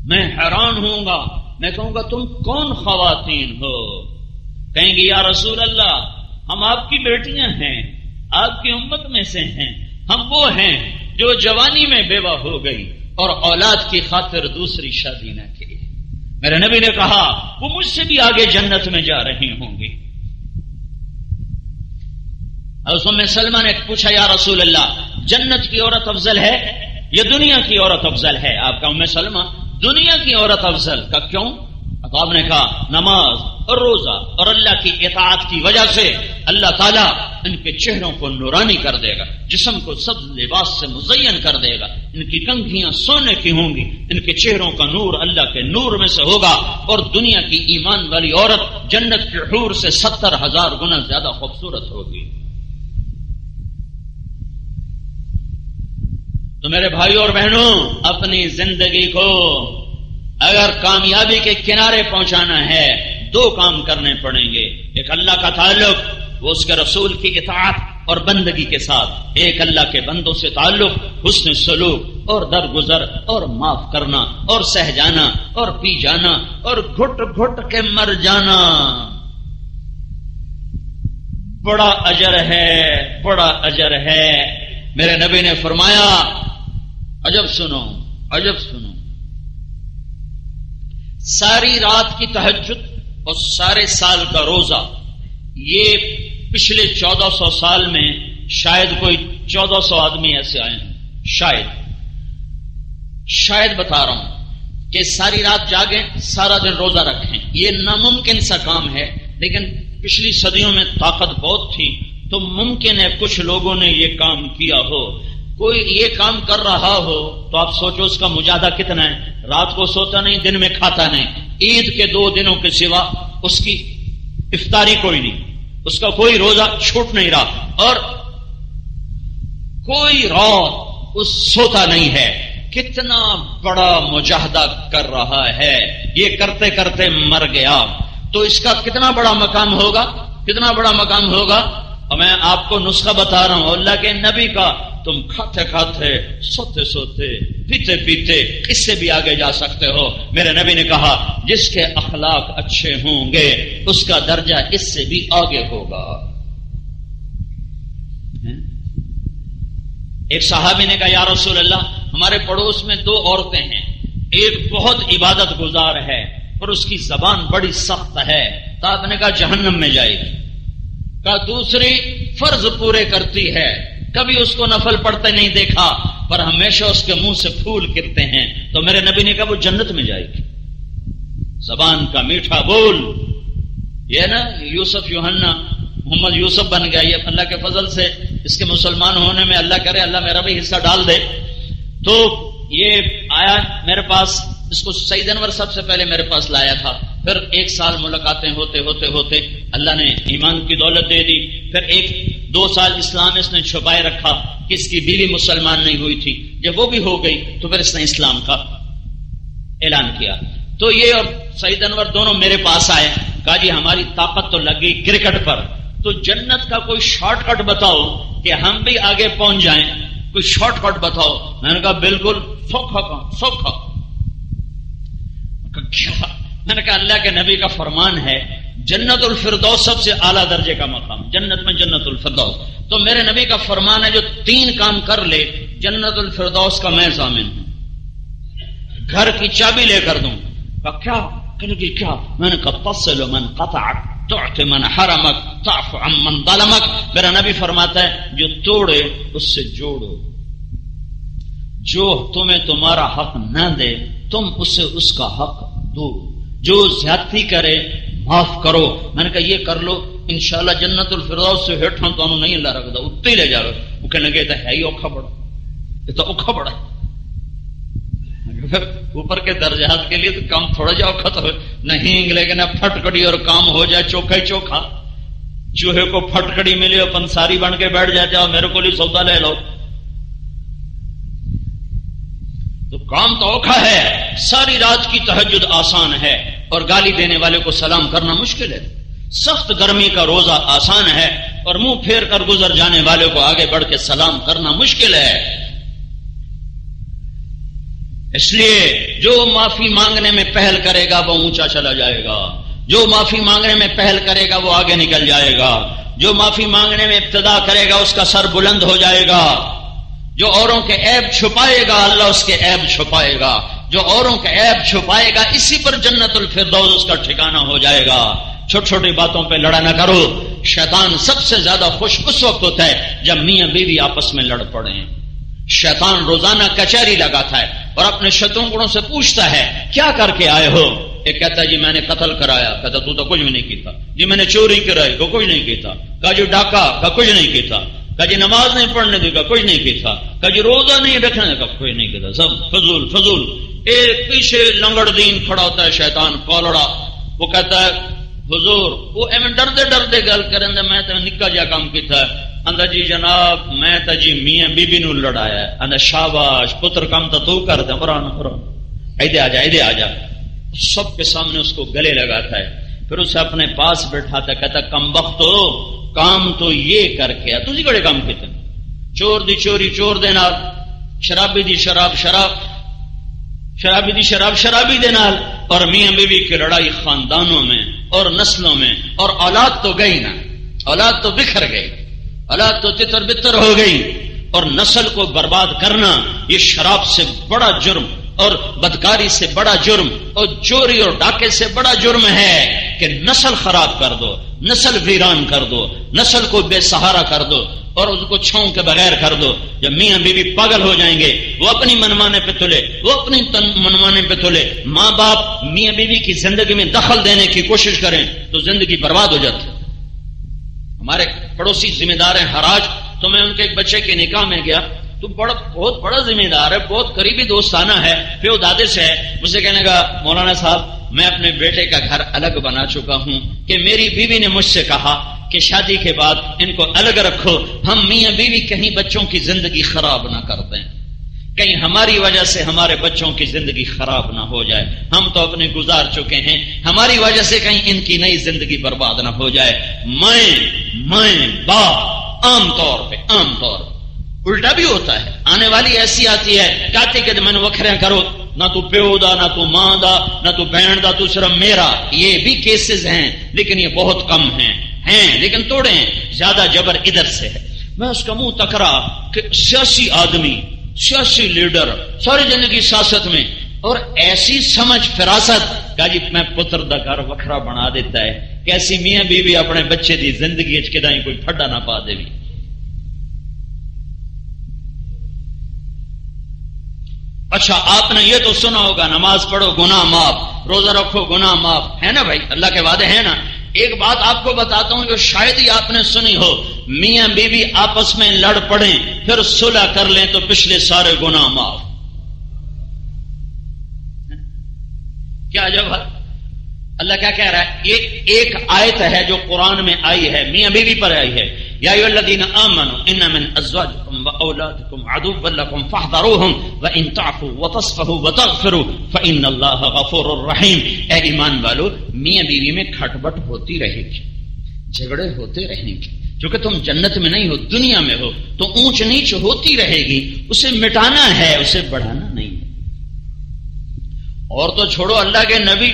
میں حیران ہوں گا، میں کہوں گا تم کون خواتین ہو؟ کہیں گی یا رسول اللہ ہم آپ کی بیٹیاں ہیں، آپ کی امت میں سے ہیں، ہم وہ ہیں جو جوانی میں بیوہ ہو گئی اور اولاد کی خاطر دوسری شادی نہ کی۔ میرے نبی نے کہا وہ مجھ سے بھی آگے جنت میں جا رہی ہوں گی۔ ام سلمہ نے پوچھا یا رسول اللہ جنت کی عورت افضل ہے یا دنیا کی عورت افضل ہے؟ آپ کا ام سلمہ دنیا کی عورت افضل کا کیوں؟ اب آپ نے کہا نماز اور روزہ اور اللہ کی اطاعت کی وجہ سے اللہ تعالیٰ ان کے چہروں کو نورانی کر دے گا، جسم کو سب لباس سے مزین کر دے گا، ان کی کنگھیاں سونے کی ہوں گی، ان کے چہروں کا نور اللہ کے نور میں سے ہوگا، اور دنیا کی ایمان والی عورت جنت کے حور سے 70,000 گنا زیادہ خوبصورت ہوگی۔ تو میرے بھائیوں اور بہنوں، اپنی زندگی کو اگر کامیابی کے کنارے پہنچانا ہے 2 کام کرنے پڑیں گے، ایک اللہ کا تعلق، وہ اس کے رسول کی اطاعت اور بندگی کے ساتھ، ایک اللہ کے بندوں سے تعلق، حسن سلوک اور درگزر اور معاف کرنا اور سہ جانا اور پی جانا اور گھٹ گھٹ کے مر جانا۔ بڑا اجر ہے، بڑا اجر ہے۔ میرے نبی نے فرمایا عجب سنو، عجب سنو، ساری رات کی تہجد اور سارے سال کا روزہ، یہ پچھلے 1400 سال میں شاید کوئی 1400 آدمی ایسے آئے ہیں، شاید بتا رہا ہوں کہ ساری رات جاگیں، سارا دن روزہ رکھیں، یہ ناممکن سا کام ہے، لیکن پچھلی صدیوں میں طاقت بہت تھی تو ممکن ہے کچھ لوگوں نے یہ کام کیا ہو۔ کوئی یہ کام کر رہا ہو تو آپ سوچو اس کا مجاہدہ کتنا ہے، رات کو سوتا نہیں، دن میں کھاتا نہیں، عید کے 2 دنوں کے سوا اس کی افطاری کوئی نہیں، اس کا کوئی روزہ چھوٹ نہیں رہا، اور کوئی رات اس سوتا نہیں ہے۔ کتنا بڑا مجاہدہ کر رہا ہے، یہ کرتے کرتے مر گیا، تو اس کا کتنا بڑا مقام ہوگا، کتنا بڑا مقام ہوگا۔ اور میں آپ کو نسخہ بتا رہا ہوں اللہ کے نبی کا، تم کھاتے کھاتے، سوتے سوتے، پیتے پیتے اس سے بھی آگے جا سکتے ہو۔ میرے نبی نے کہا جس کے اخلاق اچھے ہوں گے اس کا درجہ اس سے بھی آگے ہوگا۔ ایک صحابی نے کہا یا رسول اللہ ہمارے پڑوس میں 2 عورتیں ہیں، ایک بہت عبادت گزار ہے اور اس کی زبان بڑی سخت ہے، تو آپ نے کہا جہنم میں جائے گی۔ کہا دوسری فرض پورے کرتی ہے، کبھی اس کو نفل پڑھتے نہیں دیکھا پر ہمیشہ اس کے منہ سے پھول گرتے ہیں، تو میرے نبی نے کہا وہ جنت میں جائے گی۔ زبان کا میٹھا بول، یہ نا یوسف یوحنا محمد یوسف بن گیا، یہ اللہ کے فضل سے اس کے مسلمان ہونے میں اللہ کرے اللہ میرا بھی حصہ ڈال دے۔ تو یہ آیا میرے پاس، اس کو سعید انور سب سے پہلے میرے پاس لایا تھا، پھر 1 سال ملاقاتیں ہوتے ہوتے ہوتے اللہ نے ایمان کی دولت دے دی، پھر 1-2 سال اسلام اس نے چھپائے رکھا کہ اس کی بیوی مسلمان نہیں ہوئی تھی، جب وہ بھی ہو گئی تو پھر اس نے اسلام کا اعلان کیا۔ تو یہ اور سعید انور دونوں میرے پاس آئے، کہا جی ہماری طاقت تو لگ گئی کرکٹ پر، تو جنت کا کوئی شارٹ کٹ بتاؤ کہ ہم بھی آگے پہنچ جائیں، کوئی شارٹ کٹ بتاؤ۔ میں نے کہا بالکل سوکھا۔ کیا؟ میں نے کہا اللہ کے نبی کا فرمان ہے جنت الفردوس سب سے اعلیٰ درجے کا مقام، جنت میں جنت الفردوس، تو میرے نبی کا فرمان ہے جو 3 کام کر لے جنت الفردوس کا میں ضامن ہوں، گھر کی چابی لے کر دوں۔ کہا کیا؟ کہنے کی کیا؟ میں نے کہا تصل من قطعک، تعطی من حرمک، تعف عن من ظلمک۔ میرا نبی فرماتا ہے جو توڑے اس سے جوڑو، جو تمہیں تمہارا حق نہ دے تم اسے اس کا حق دو، جو زیادتی کرے معاف کرو۔ میں نے کہا یہ کر لو انشاءاللہ جنت الفردوس سے ہیٹھاں تو نہیں اللہ رکھ دا اتنے لے جا رہا۔ وہ کہنے لگے تو ہے ہی اوکھا بڑا، یہ تو اوکھا بڑا ہے. اوپر کے درجات کے لیے تو کام تھوڑا جا اوکھا تو نہیں، لیکن اب پھٹکڑی اور کام ہو جائے چوکھا ہی چوکھا. چوہے کو پھٹکڑی ملے اور پنساری بن کے بیٹھ جاتے اور میرے کو لی سودا لے لو، تو کام تو اوکھا ہے. ساری رات کی تہجد آسان ہے اور گالی دینے والے کو سلام کرنا مشکل ہے. سخت گرمی کا روزہ آسان ہے اور منہ پھیر کر گزر جانے والے کو آگے بڑھ کے سلام کرنا مشکل ہے. اس لیے جو معافی مانگنے میں پہل کرے گا وہ اونچا چلا جائے گا، جو معافی مانگنے میں پہل کرے گا وہ آگے نکل جائے گا، جو معافی مانگنے میں ابتدا کرے گا اس کا سر بلند ہو جائے گا، جو اوروں کے عیب چھپائے گا اللہ اس کے عیب چھپائے گا، جو اوروں کے عیب چھپائے گا اسی پر جنت الفردوس اس کا ٹھکانہ ہو جائے گا. چھوٹی چھوٹی باتوں پہ لڑا نہ کرو. شیطان سب سے زیادہ خوش اس وقت ہوتا ہے جب میاں بیوی آپس میں لڑ پڑیں. شیطان روزانہ کچہری لگاتا ہے اور اپنے شترنگڑوں سے پوچھتا ہے کیا کر کے آئے ہو. ایک کہتا ہے جی میں نے قتل کرایا، کہتا تو کچھ بھی نہیں کیتا. جی میں نے چوری کرائی، کو کچھ نہیں کیتا. کہا جی ڈاکہ، کا کچھ نہیں کیتا. کہا جی نماز نہیں پڑھنے دے گا، کچھ نہیں کیتا. کہا جی روزہ نہیں رکھنے دے گا، کچھ نہیں کیتا. سب فضول فضول. ایک پیچھے لنگڑ دین کھڑا ہوتا ہے شیطان کولڑا، وہ کہتا ہے حضور وہ ایویں ڈردے ڈردے گل کریں میں تو نکا جا کام کیتا ہے. اندر جی جناب میں تو جی میاں بیوی نو لڑایا ہے. اندر شاباش پتر کام تو کر دے، قرآن قرآن ایدے آ جا ایدے آ جا. سب کے سامنے اس کو گلے لگاتا ہے، پھر اسے اپنے پاس بیٹھاتا ہے، کہتا کم وقت ہو کام تو یہ کر کے تھی بڑے کام کیتے. چور دی چوری چور دے نال، شرابی دی شراب شراب شرابی دی شراب شرابی دے نال، اور میاں بیوی کی لڑائی خاندانوں میں اور نسلوں میں، اور اولاد تو گئی نا، اولاد تو بکھر گئی، اولاد تو تتر بتر ہو گئی. اور نسل کو برباد کرنا یہ شراب سے بڑا جرم اور بدکاری سے بڑا جرم اور چوری اور ڈاکے سے بڑا جرم ہے کہ نسل خراب کر دو، نسل ویران کر دو، نسل کو بے سہارا کر دو اور اس کو چھاؤں کے بغیر کر دو. جب میاں بیوی پاگل ہو جائیں گے، وہ اپنی منمانے پہ تلے، وہ اپنی منمانے پہ تلے، ماں باپ میاں بیوی کی زندگی میں دخل دینے کی کوشش کریں تو زندگی برباد ہو جاتی. ہمارے پڑوسی ذمہ دار ہیں حراج، تو میں ان کے ایک بچے کے نکاح میں گیا، تو بہت بڑا ذمہ دار ہے، بہت قریبی دوستانہ ہے، پھر دادے سے ہے. مجھے کہنے کا مولانا صاحب میں اپنے بیٹے کا گھر الگ بنا چکا ہوں کہ میری بیوی نے مجھ سے کہا کہ شادی کے بعد ان کو الگ رکھو، ہم میاں بیوی کہیں بچوں کی زندگی خراب نہ کر دیں، کہیں ہماری وجہ سے ہمارے بچوں کی زندگی خراب نہ ہو جائے. ہم تو اپنے گزار چکے ہیں، ہماری وجہ سے کہیں ان کی نئی زندگی برباد نہ ہو جائے. میں باپ عام طور پہ الٹا بھی ہوتا ہے، آنے والی ایسی آتی ہے کہتے کہ میں نے وکھرے کرو، نہ تو پیو دا، نہ تو ماں دا، نہ تو بہن دا، تو صرف میرا. یہ بھی کیسز ہیں لیکن یہ بہت کم ہیں لیکن توڑے ہیں. زیادہ جبر ادھر سے ہے. میں اس کا منہ تکرا کہ سیاسی آدمی، سیاسی لیڈر ساری زندگی سیاست میں، اور ایسی سمجھ فراست کہ جی میں پتر دا گھر وکھرا بنا دیتا ہے. کیسی میاں بیوی اپنے بچے دی زندگی کدائیں کوئی پھڈا نہ پا دے. اچھا آپ نے یہ تو سنا ہوگا نماز پڑھو گناہ معاف، روزہ رکھو گناہ معاف، ہے نا بھائی؟ اللہ کے وعدے ہیں نا. ایک بات آپ کو بتاتا ہوں جو شاید ہی آپ نے سنی ہو، میاں بیوی آپس میں لڑ پڑیں پھر صلح کر لیں تو پچھلے سارے گناہ معاف. کیا جب اللہ کیا کہہ رہا ہے؟ یہ ایک آیت ہے جو قرآن میں آئی ہے، میاں بیوی پر آئی ہے. یا ایھا الذین آمنوا ان من ازواجکم واولادکم عدوا لکم فاحذروہم وان تعفوا وتصفحوا وتغفروا فان اللہ غفور رحیم. اے ایمان والو، میاں بیوی میں کھٹ بٹ ہوتی رہے گی، جھگڑے ہوتے رہیں گے، کیونکہ تم جنت میں نہیں ہو دنیا میں ہو، تو اونچ نیچ ہوتی رہے گی. اسے مٹانا ہے، اسے بڑھانا نہیں ہے. اور تو چھوڑو، اللہ کے نبی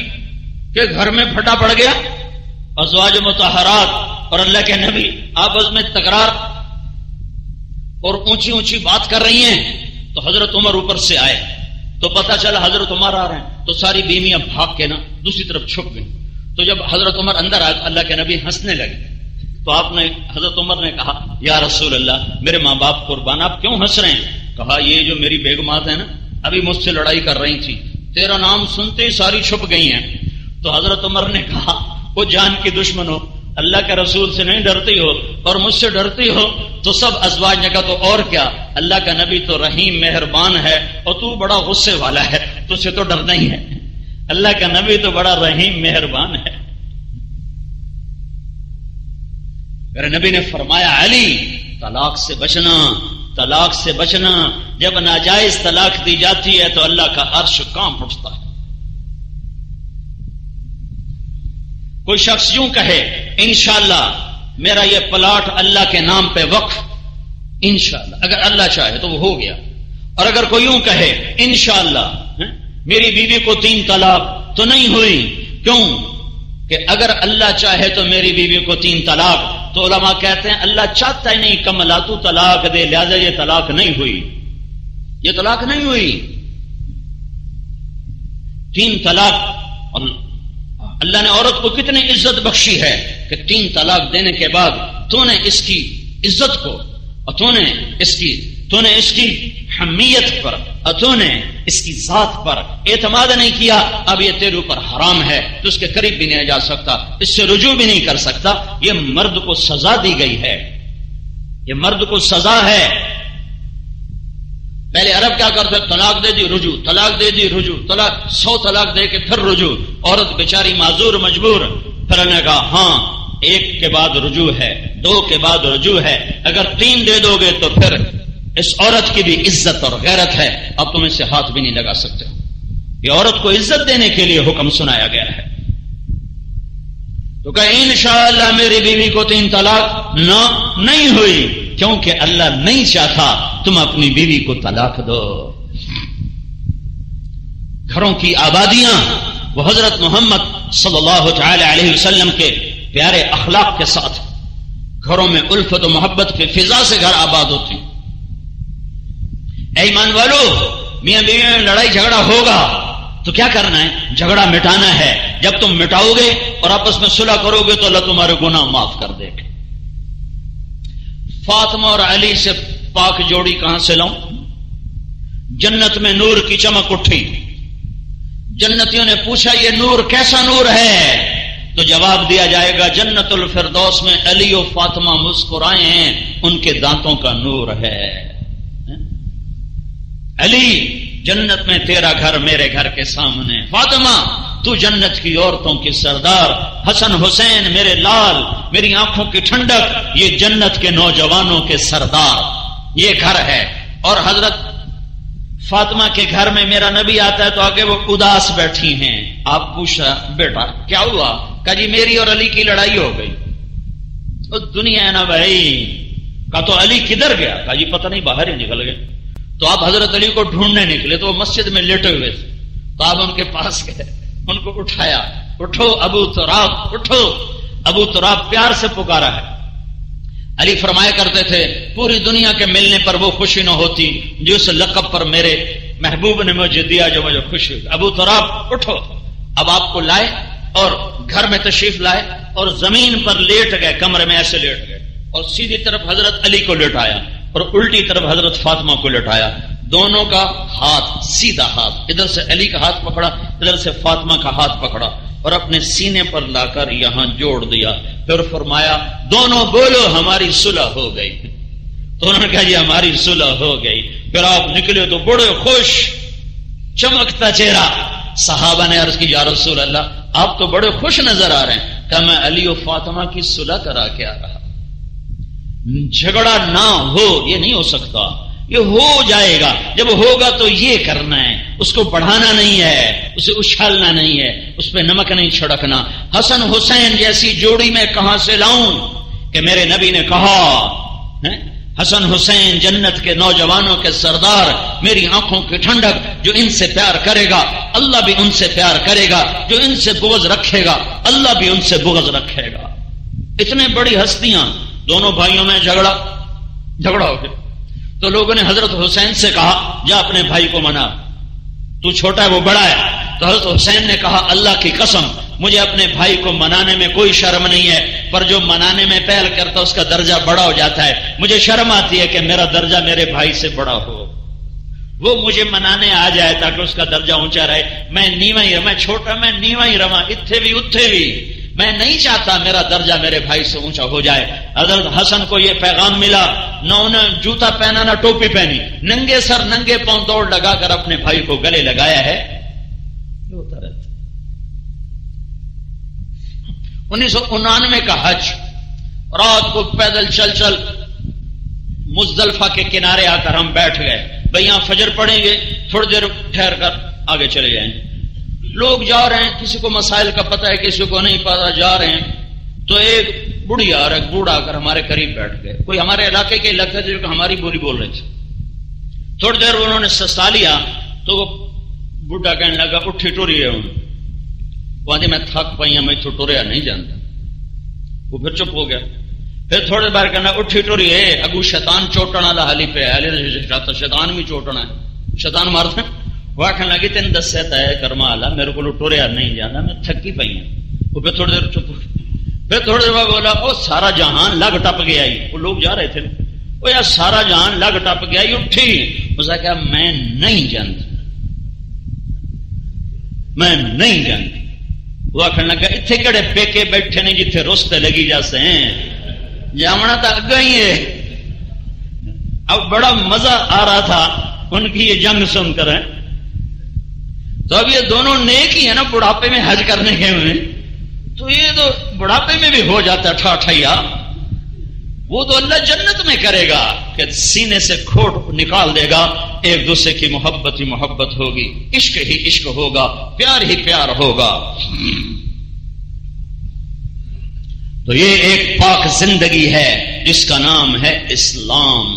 کے گھر میں پھٹا پڑ گیا، ازواج مطہرات اور اللہ کے نبی آپس میں تکرار اور اونچی اونچی بات کر رہی ہیں. تو حضرت عمر اوپر سے آئے تو پتہ چلا حضرت عمر آ رہے ہیں، تو ساری بیویاں بھاگ کے نا دوسری طرف چھپ گئی. تو جب حضرت عمر اندر آئے تو اللہ کے نبی ہنسنے لگے. تو آپ نے حضرت عمر نے کہا یا رسول اللہ میرے ماں باپ قربان، آپ کیوں ہنس رہے ہیں؟ کہا یہ جو میری بیگمات ہے نا ابھی مجھ سے لڑائی کر رہی تھی، تیرا نام سنتے ہی ساری چھپ گئی ہیں. تو حضرت عمر نے کہا وہ جان کی دشمن ہو، اللہ کے رسول سے نہیں ڈرتی ہو اور مجھ سے ڈرتی ہو تو سب ازواج نے کہا تو اور کیا، اللہ کا نبی تو رحیم مہربان ہے اور تو بڑا غصے والا ہے، تجھ سے تو ڈرنا ہی ہے، اللہ کا نبی تو بڑا رحیم مہربان ہے۔ میرے نبی نے فرمایا علی طلاق سے بچنا، طلاق سے بچنا، جب ناجائز طلاق دی جاتی ہے تو اللہ کا عرش کانپ اٹھتا ہے۔ کوئی شخص یوں کہے انشاءاللہ میرا یہ پلاٹ اللہ کے نام پہ وقف، انشاءاللہ اگر اللہ چاہے تو وہ ہو گیا، اور اگر کوئی یوں کہے انشاءاللہ میری بیوی کو 3 طلاق تو نہیں ہوئی، کیوں کہ اگر اللہ چاہے تو میری بیوی کو 3 طلاق، تو علماء کہتے ہیں اللہ چاہتا ہی نہیں کملا تو طلاق دے، لہذا یہ طلاق نہیں ہوئی، یہ طلاق نہیں ہوئی۔ 3 طلاق، اللہ نے عورت کو کتنی عزت بخشی ہے کہ 3 طلاق دینے کے بعد تو نے اس کی عزت کو اور تو نے اس کی حمیت پر اور تو نے اس کی ذات پر اعتماد نہیں کیا، اب یہ تیرے اوپر حرام ہے، تو اس کے قریب بھی نہیں جا سکتا، اس سے رجوع بھی نہیں کر سکتا۔ یہ مرد کو سزا دی گئی ہے، یہ مرد کو سزا ہے۔ پہلے عرب کیا کرتے، طلاق دے دی رجوع، طلاق دے دی رجوع، طلاق 100 طلاق دے کے پھر رجوع، عورت بیچاری معذور مجبور، پھر نے کہا ہاں 1 کے بعد رجوع ہے، 2 کے بعد رجوع ہے، اگر 3 دے دو گے تو پھر اس عورت کی بھی عزت اور غیرت ہے، اب تم اس سے ہاتھ بھی نہیں لگا سکتے۔ یہ عورت کو عزت دینے کے لیے حکم سنایا گیا ہے۔ تو کہ انشاءاللہ میری بیوی کو 3 طلاق نہیں ہوئی، کیونکہ اللہ نہیں چاہتا تم اپنی بیوی کو طلاق دو۔ گھروں کی آبادیاں وہ حضرت محمد صلی اللہ تعالی علیہ وسلم کے پیارے اخلاق کے ساتھ، گھروں میں الفت و محبت کی فضا سے گھر آباد ہوتی۔ اے ایمان والو، میاں بیوی میں لڑائی جھگڑا ہوگا تو کیا کرنا ہے؟ جھگڑا مٹانا ہے۔ جب تم مٹاؤ گے اور آپس میں صلح کرو گے تو اللہ تمہارے گناہ معاف کر دے گا۔ فاطمہ اور علی سے پاک جوڑی کہاں سے لاؤں؟ جنت میں نور کی چمک اٹھی، جنتیوں نے پوچھا یہ نور کیسا نور ہے؟ تو جواب دیا جائے گا جنت الفردوس میں علی و فاطمہ مسکرائے ہیں، ان کے دانتوں کا نور ہے۔ علی جنت میں تیرا گھر میرے گھر کے سامنے، فاطمہ تو جنت کی عورتوں کی سردار، حسن حسین میرے لال، میری آنکھوں کی ٹھنڈک، یہ جنت کے نوجوانوں کے سردار، یہ گھر ہے۔ اور حضرت فاطمہ کے گھر میں میرا نبی آتا ہے تو آگے وہ اداس بیٹھی ہیں۔ آپ پوچھا بیٹا کیا ہوا؟ کہا جی میری اور علی کی لڑائی ہو گئی۔ دنیا ہے نا بھائی۔ کہا تو علی کدھر گیا؟ کہا جی پتہ نہیں، باہر ہی نکل گئے۔ تو آپ حضرت علی کو ڈھونڈنے نکلے تو وہ مسجد میں لیٹے ہوئے تھے، تو آپ ان کے پاس گئے، ان کو اٹھایا، اٹھو ابو تراب، اٹھو۔ ابو تراب پیار سے پکارا ہے۔ علی فرمایا کرتے تھے پوری دنیا کے ملنے پر وہ خوشی نہ ہوتی جو اس لقب پر میرے محبوب نے مجھے دیا جو مجھے خوشی ہوئی۔ ابو تراب اٹھو۔ اب آپ کو لائے اور گھر میں تشریف لائے اور زمین پر لیٹ گئے، کمرے میں ایسے لیٹ گئے، اور سیدھی طرف حضرت علی کو لٹایا اور الٹی طرف حضرت فاطمہ کو لٹایا۔ دونوں کا ہاتھ، سیدھا ہاتھ، ادھر سے علی کا ہاتھ پکڑا، ادھر سے فاطمہ کا ہاتھ پکڑا اور اپنے سینے پر لا کر یہاں جوڑ دیا۔ پھر فرمایا دونوں بولو ہماری صلح ہو گئی۔ تو انہوں نے کہا جی ہماری صلح ہو گئی۔ پھر آپ نکلے تو بڑے خوش، چمکتا چہرہ۔ صحابہ نے عرض کی یا رسول اللہ آپ تو بڑے خوش نظر آ رہے ہیں۔ کہ میں علی و فاطمہ کی صلح کرا کے آ رہا۔ جھگڑا نہ ہو یہ نہیں ہو سکتا، یہ ہو جائے گا۔ جب ہوگا تو یہ کرنا ہے، اس کو بڑھانا نہیں ہے، اسے اچھالنا نہیں ہے، اس پہ نمک نہیں چھڑکنا۔ حسن حسین جیسی جوڑی میں کہاں سے لاؤں کہ میرے نبی نے کہا حسن حسین جنت کے نوجوانوں کے سردار، میری آنکھوں کی ٹھنڈک، جو ان سے پیار کرے گا اللہ بھی ان سے پیار کرے گا، جو ان سے بغض رکھے گا اللہ بھی ان سے بغض رکھے گا۔ اتنے بڑی ہستیاں، دونوں بھائیوں میں جھگڑا ہو گیا تو لوگوں نے حضرت حسین سے کہا جا اپنے بھائی کو منا، تو چھوٹا ہے وہ بڑا ہے۔ تو حضرت حسین نے کہا اللہ کی قسم مجھے اپنے بھائی کو منانے میں کوئی شرم نہیں ہے، پر جو منانے میں پہل کرتا اس کا درجہ بڑا ہو جاتا ہے، مجھے شرم آتی ہے کہ میرا درجہ میرے بھائی سے بڑا ہو، وہ مجھے منانے آ جائے تاکہ اس کا درجہ اونچا رہے، میں نیواں ہی، میں چھوٹا، میں نیواں ہی رواں، اتھے بھی اتھے بھی، میں نہیں چاہتا میرا درجہ میرے بھائی سے اونچا ہو جائے. حضرت حسن کو یہ پیغام ملا، نہ انہیں جوتا پہنا نہ ٹوپی پہنی، ننگے سر ننگے پاؤں دوڑ لگا کر اپنے بھائی کو گلے لگایا ہے. یہ ہوتا رہتا. 1999 کا حج، رات کو پیدل چل چل مزدلفہ کے کنارے آ کر ہم بیٹھ گئے. بھئی یہاں فجر پڑھیں گے، تھوڑی دیر ٹھہر کر آگے چلے جائیں. لوگ جا رہے ہیں، کسی کو مسائل کا پتہ ہے، کسی کو نہیں پتا، جا رہے ہیں. تو ایک بڑھیا اور ایک بوڑھا آ کر ہمارے قریب بیٹھ گئے. کوئی ہمارے علاقے کے لگتے تھے جو ہماری بولی بول رہے تھے. تھوڑی دیر انہوں نے سستا لیا تو وہ بوڑھا کہنے لگا اٹھی ٹوری ہے. وہ آدھی میں تھک پائی ہوں، میں تو ٹوریا نہیں جانتا. وہ پھر چپ ہو گیا. پھر تھوڑی بار کہنا اٹھی ٹوری ہے، اگو شیطان چوٹنا لالی پہ شیطان بھی چوٹنا ہے، شیطان مارتا. وہ آخر لگی تین دس سے طے کرما لا میرے کو ٹوریا نہیں جانا، میں تھکی پئی ہوں. وہ پھر تھوڑی دیر چپ ہو. پھر تھوڑی دیر بعد بولا او سارا جہان لگ ٹپ گیا. وہ لوگ جا رہے تھے، وہ یار سارا جہان لگ ٹپ گیا. اٹھی اس نے کہا میں نہیں جانتی، میں نہیں جانتی. وہ آخر لگا اتنے کہڑے پیکے بیٹھے نے جتنے رستے لگی جاتے ہیں، جامنا تو اگا ہی ہے. اب بڑا مزہ آ رہا تھا ان کی یہ جنگ سن کر. تو اب یہ دونوں نیک ہی ہے نا، بڑھاپے میں حج کرنے کے ہوئے، تو یہ تو بڑھاپے میں بھی ہو جاتا ٹھاٹھیا. وہ تو اللہ جنت میں کرے گا کہ سینے سے کھوٹ نکال دے گا. ایک دوسرے کی محبت ہی محبت ہوگی، عشق ہی عشق ہوگا، پیار ہی پیار ہوگا. تو یہ ایک پاک زندگی ہے جس کا نام ہے اسلام،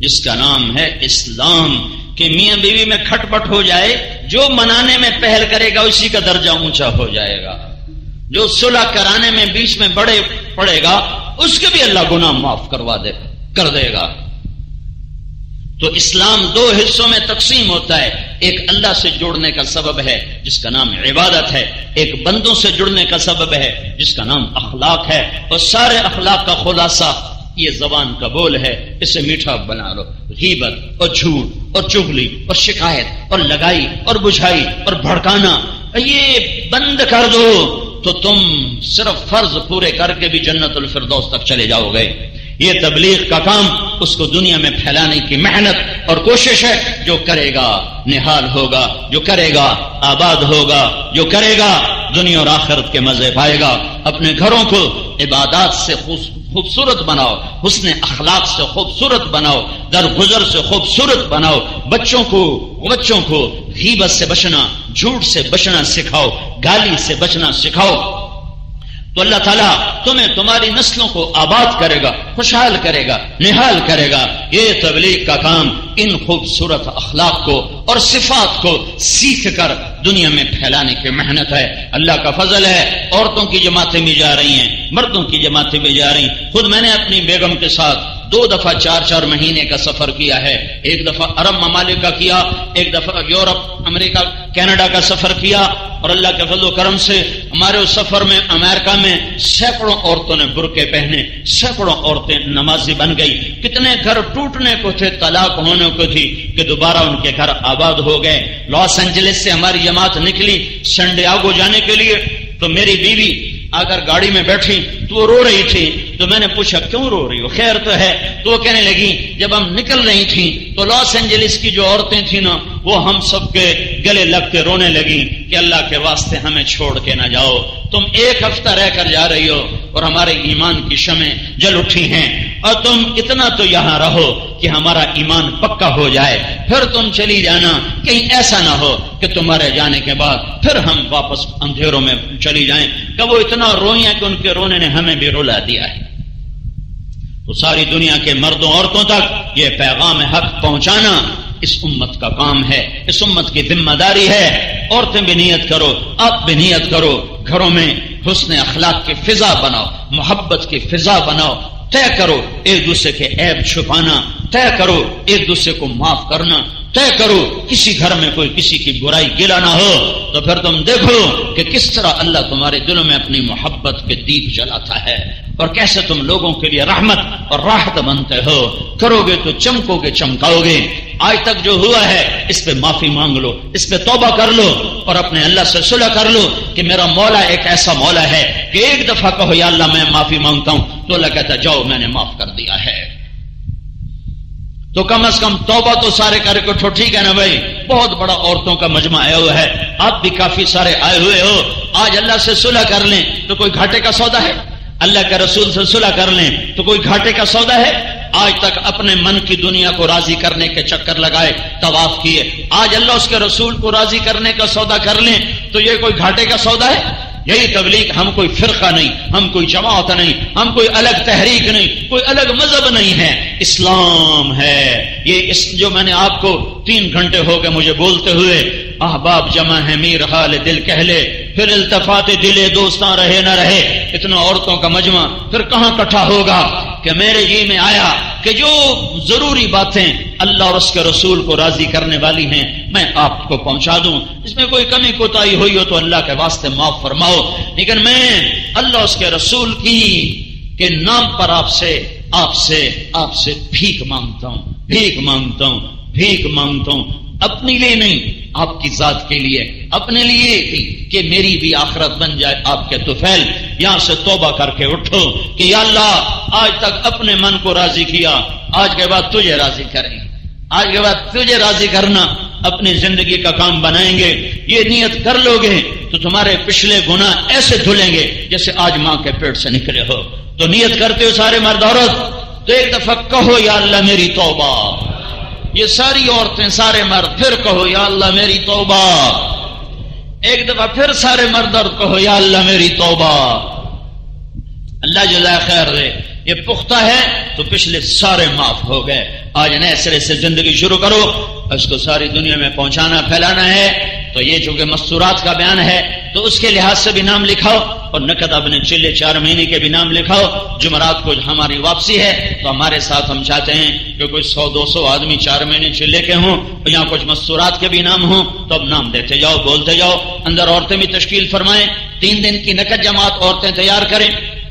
جس کا نام ہے اسلام. کہ میاں بیوی میں کھٹ پٹ ہو جائے، جو منانے میں پہل کرے گا اسی کا درجہ اونچا ہو جائے گا. جو صلح کرانے میں بیچ میں بڑے پڑے گا اس کے بھی اللہ گناہ معاف کر دے گا. تو اسلام دو حصوں میں تقسیم ہوتا ہے. ایک اللہ سے جڑنے کا سبب ہے جس کا نام عبادت ہے، ایک بندوں سے جڑنے کا سبب ہے جس کا نام اخلاق ہے. اور سارے اخلاق کا خلاصہ یہ زبان کا بول ہے، اسے میٹھا بنا لو. غیبت اور جھوٹ اور چغلی اور شکایت اور لگائی اور بجھائی اور بھڑکانا یہ بند کر دو تو تم صرف فرض پورے کر کے بھی جنت الفردوس تک چلے جاؤ گے. یہ تبلیغ کا کام، اس کو دنیا میں پھیلانے کی محنت اور کوشش ہے. جو کرے گا نحال ہوگا، جو کرے گا آباد ہوگا، جو کرے گا دنیا اور آخرت کے مزے پائے گا. اپنے گھروں کو عبادات سے خوبصورت بناؤ، حسن اخلاق سے خوبصورت بناؤ، درگزر سے خوبصورت بناؤ. بچوں کو غیبت سے بچنا، جھوٹ سے بچنا سکھاؤ، گالی سے بچنا سکھاؤ. تو اللہ تعالیٰ تمہیں تمہاری نسلوں کو آباد کرے گا، خوشحال کرے گا، نحال کرے گا. یہ تبلیغ کا کام ان خوبصورت اخلاق کو اور صفات کو سیکھ کر دنیا میں پھیلانے کی محنت ہے. اللہ کا فضل ہے، عورتوں کی جماعتیں بھی جا رہی ہیں، مردوں کی جماعتیں بھی جا رہی ہیں. خود میں نے اپنی بیگم کے ساتھ 2 دفعہ 4 مہینے کا سفر کیا ہے. ایک دفعہ عرب ممالک کا کیا، ایک دفعہ یورپ، امریکہ، کینیڈا کا سفر کیا. اور اللہ کے فضل و کرم سے ہمارے اس سفر میں امریکہ میں سینکڑوں عورتوں نے برقعے پہنے، سینکڑوں عورتیں نمازی بن گئی. کتنے گھر ٹوٹنے کو تھے، طلاق ہونے کو تھی کہ دوبارہ ان کے گھر آباد ہو گئے. لاس اینجلس سے ہماری جماعت نکلی سنڈیاگو جانے کے لیے. تو میری بیوی اگر گاڑی میں بیٹھی تو وہ رو رہی تھی. تو میں نے پوچھا کیوں رو رہی ہو، خیر تو ہے؟ تو وہ کہنے لگی جب ہم نکل رہی تھیں تو لاس اینجلس کی جو عورتیں تھیں نا وہ ہم سب کے گلے لگ کے رونے لگی کہ اللہ کے واسطے ہمیں چھوڑ کے نہ جاؤ. تم 1 ہفتہ رہ کر جا رہی ہو اور ہمارے ایمان کی شمعیں جل اٹھی ہیں، اور تم اتنا تو یہاں رہو کہ ہمارا ایمان پکا ہو جائے، پھر تم چلی جانا. کہیں ایسا نہ ہو کہ تمہارے جانے کے بعد پھر ہم واپس اندھیروں میں چلی جائیں. کہ وہ اتنا روئی ہیں کہ ان کے رونے نے ہمیں بھی رلا دیا ہے. تو ساری دنیا کے مردوں عورتوں تک یہ پیغام حق پہنچانا اس امت کا کام ہے، اس امت کی ذمہ داری ہے. عورتیں بھی نیت کرو، آپ بھی نیت کرو، گھروں میں حسن اخلاق کی فضا بناؤ، محبت کی فضا بناؤ. طے کرو ایک دوسرے کے عیب چھپانا، طے کرو ایک دوسرے کو معاف کرنا، طے کرو کسی گھر میں کوئی کسی کی برائی گلا نہ ہو. تو پھر تم دیکھو کہ کس طرح اللہ تمہارے دلوں میں اپنی محبت کے دیپ جلاتا ہے اور کیسے تم لوگوں کے لیے رحمت اور راحت بنتے ہو. کرو گے تو چمکو گے، چمکاؤ گے. آج تک جو ہوا ہے اس پہ معافی مانگ لو، اس پہ توبہ کر لو اور اپنے اللہ سے صلح کر لو کہ میرا مولا ایک ایسا مولا ہے کہ ایک دفعہ کہو یا اللہ میں معافی مانگتا ہوں تو اللہ کہتا ہے جاؤ میں نے معاف کر دیا ہے۔ تو کم از کم توبہ تو سارے کر کے اٹھو، ٹھیک ہے نا بھائی؟ بہت بڑا عورتوں کا مجمع آیا ہوا ہے، آپ بھی کافی سارے آئے ہوئے ہو، آج اللہ سے صلح کر لیں تو کوئی گھاٹے کا سودا ہے؟ اللہ کے رسول سے صلح کر لیں تو کوئی گھاٹے کا سودا ہے؟ آج تک اپنے من کی دنیا کو راضی کرنے کے چکر لگائے، طواف کیے، آج اللہ اس کے رسول کو راضی کرنے کا سودا کر لیں تو یہ کوئی گھاٹے کا سودا ہے؟ یہی تبلیغ، ہم کوئی فرقہ نہیں، ہم کوئی جماعت نہیں، ہم کوئی الگ تحریک نہیں، کوئی الگ مذہب نہیں ہے، اسلام ہے یہ۔ جو میں نے آپ کو 3 گھنٹے ہو گئے مجھے بولتے ہوئے، احباب جمع ہے میر حال دل کہہ لے، پھر التفات دل دوستاں رہے نہ رہے، اتنا عورتوں کا مجمع پھر کہاں اکٹھا ہوگا؟ کہ میرے جی میں آیا کہ جو ضروری باتیں اللہ اور اس کے رسول کو راضی کرنے والی ہیں میں آپ کو پہنچا دوں، اس میں کوئی کمی کوتاہی ہوئی ہو تو اللہ کے واسطے معاف فرماؤ، لیکن میں اللہ اس کے رسول کی کے نام پر آپ سے بھیک مانگتا ہوں، بھیک مانگتا ہوں، بھیک مانگتا ہوں، اپنے لیے نہیں، آپ کی ذات کے لیے، اپنے لیے کہ میری بھی آخرت بن جائے آپ کے طفیل۔ یہاں سے توبہ کر کے اٹھو کہ یا اللہ آج تک اپنے من کو راضی کیا، آج کے بعد تجھے راضی کریں گے، آج کے بعد تجھے راضی کرنا اپنی زندگی کا کام بنائیں گے۔ یہ نیت کر لو گے تو تمہارے پچھلے گناہ ایسے دھلیں گے جیسے آج ماں کے پیٹ سے نکلے ہو۔ تو نیت کرتے ہو سارے مرد عورت تو ایک دفعہ کہو یا اللہ میری توبہ، یہ ساری عورتیں سارے مرد پھر کہو یا اللہ میری توبہ، ایک دفعہ پھر سارے مرد عورت کہو یا اللہ میری توبہ۔ اللہ جزائے خیر دے، یہ پختہ ہے تو پچھلے سارے معاف ہو گئے، آج نئے سرے سے زندگی شروع کرو، اس کو ساری دنیا میں پہنچانا پھیلانا ہے۔ تو یہ چونکہ مستورات کا بیان ہے تو اس کے لحاظ سے بھی نام لکھاؤ اور نقد اپنے چلے 4 مہینے کے بھی نام لکھاؤ۔ جمعرات کو ہماری واپسی ہے تو ہمارے ساتھ ہم چاہتے ہیں کہ کوئی 100-200 آدمی 4 مہینے چلے کے ہوں، یہاں کچھ مستورات کے بھی نام ہوں تو اب نام دیتے جاؤ، بولتے جاؤ۔ اندر عورتیں بھی تشکیل فرمائیں، 3 دن کی نقد جماعت عورتیں تیار کریں،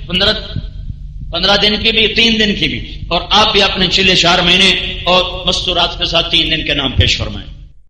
15 دن کی بھی، 3 دن کی بھی، اور آپ بھی اپنے چلے 4 مہینے اور مستورات کے ساتھ 3 دن کے نام پیش فرمائیں۔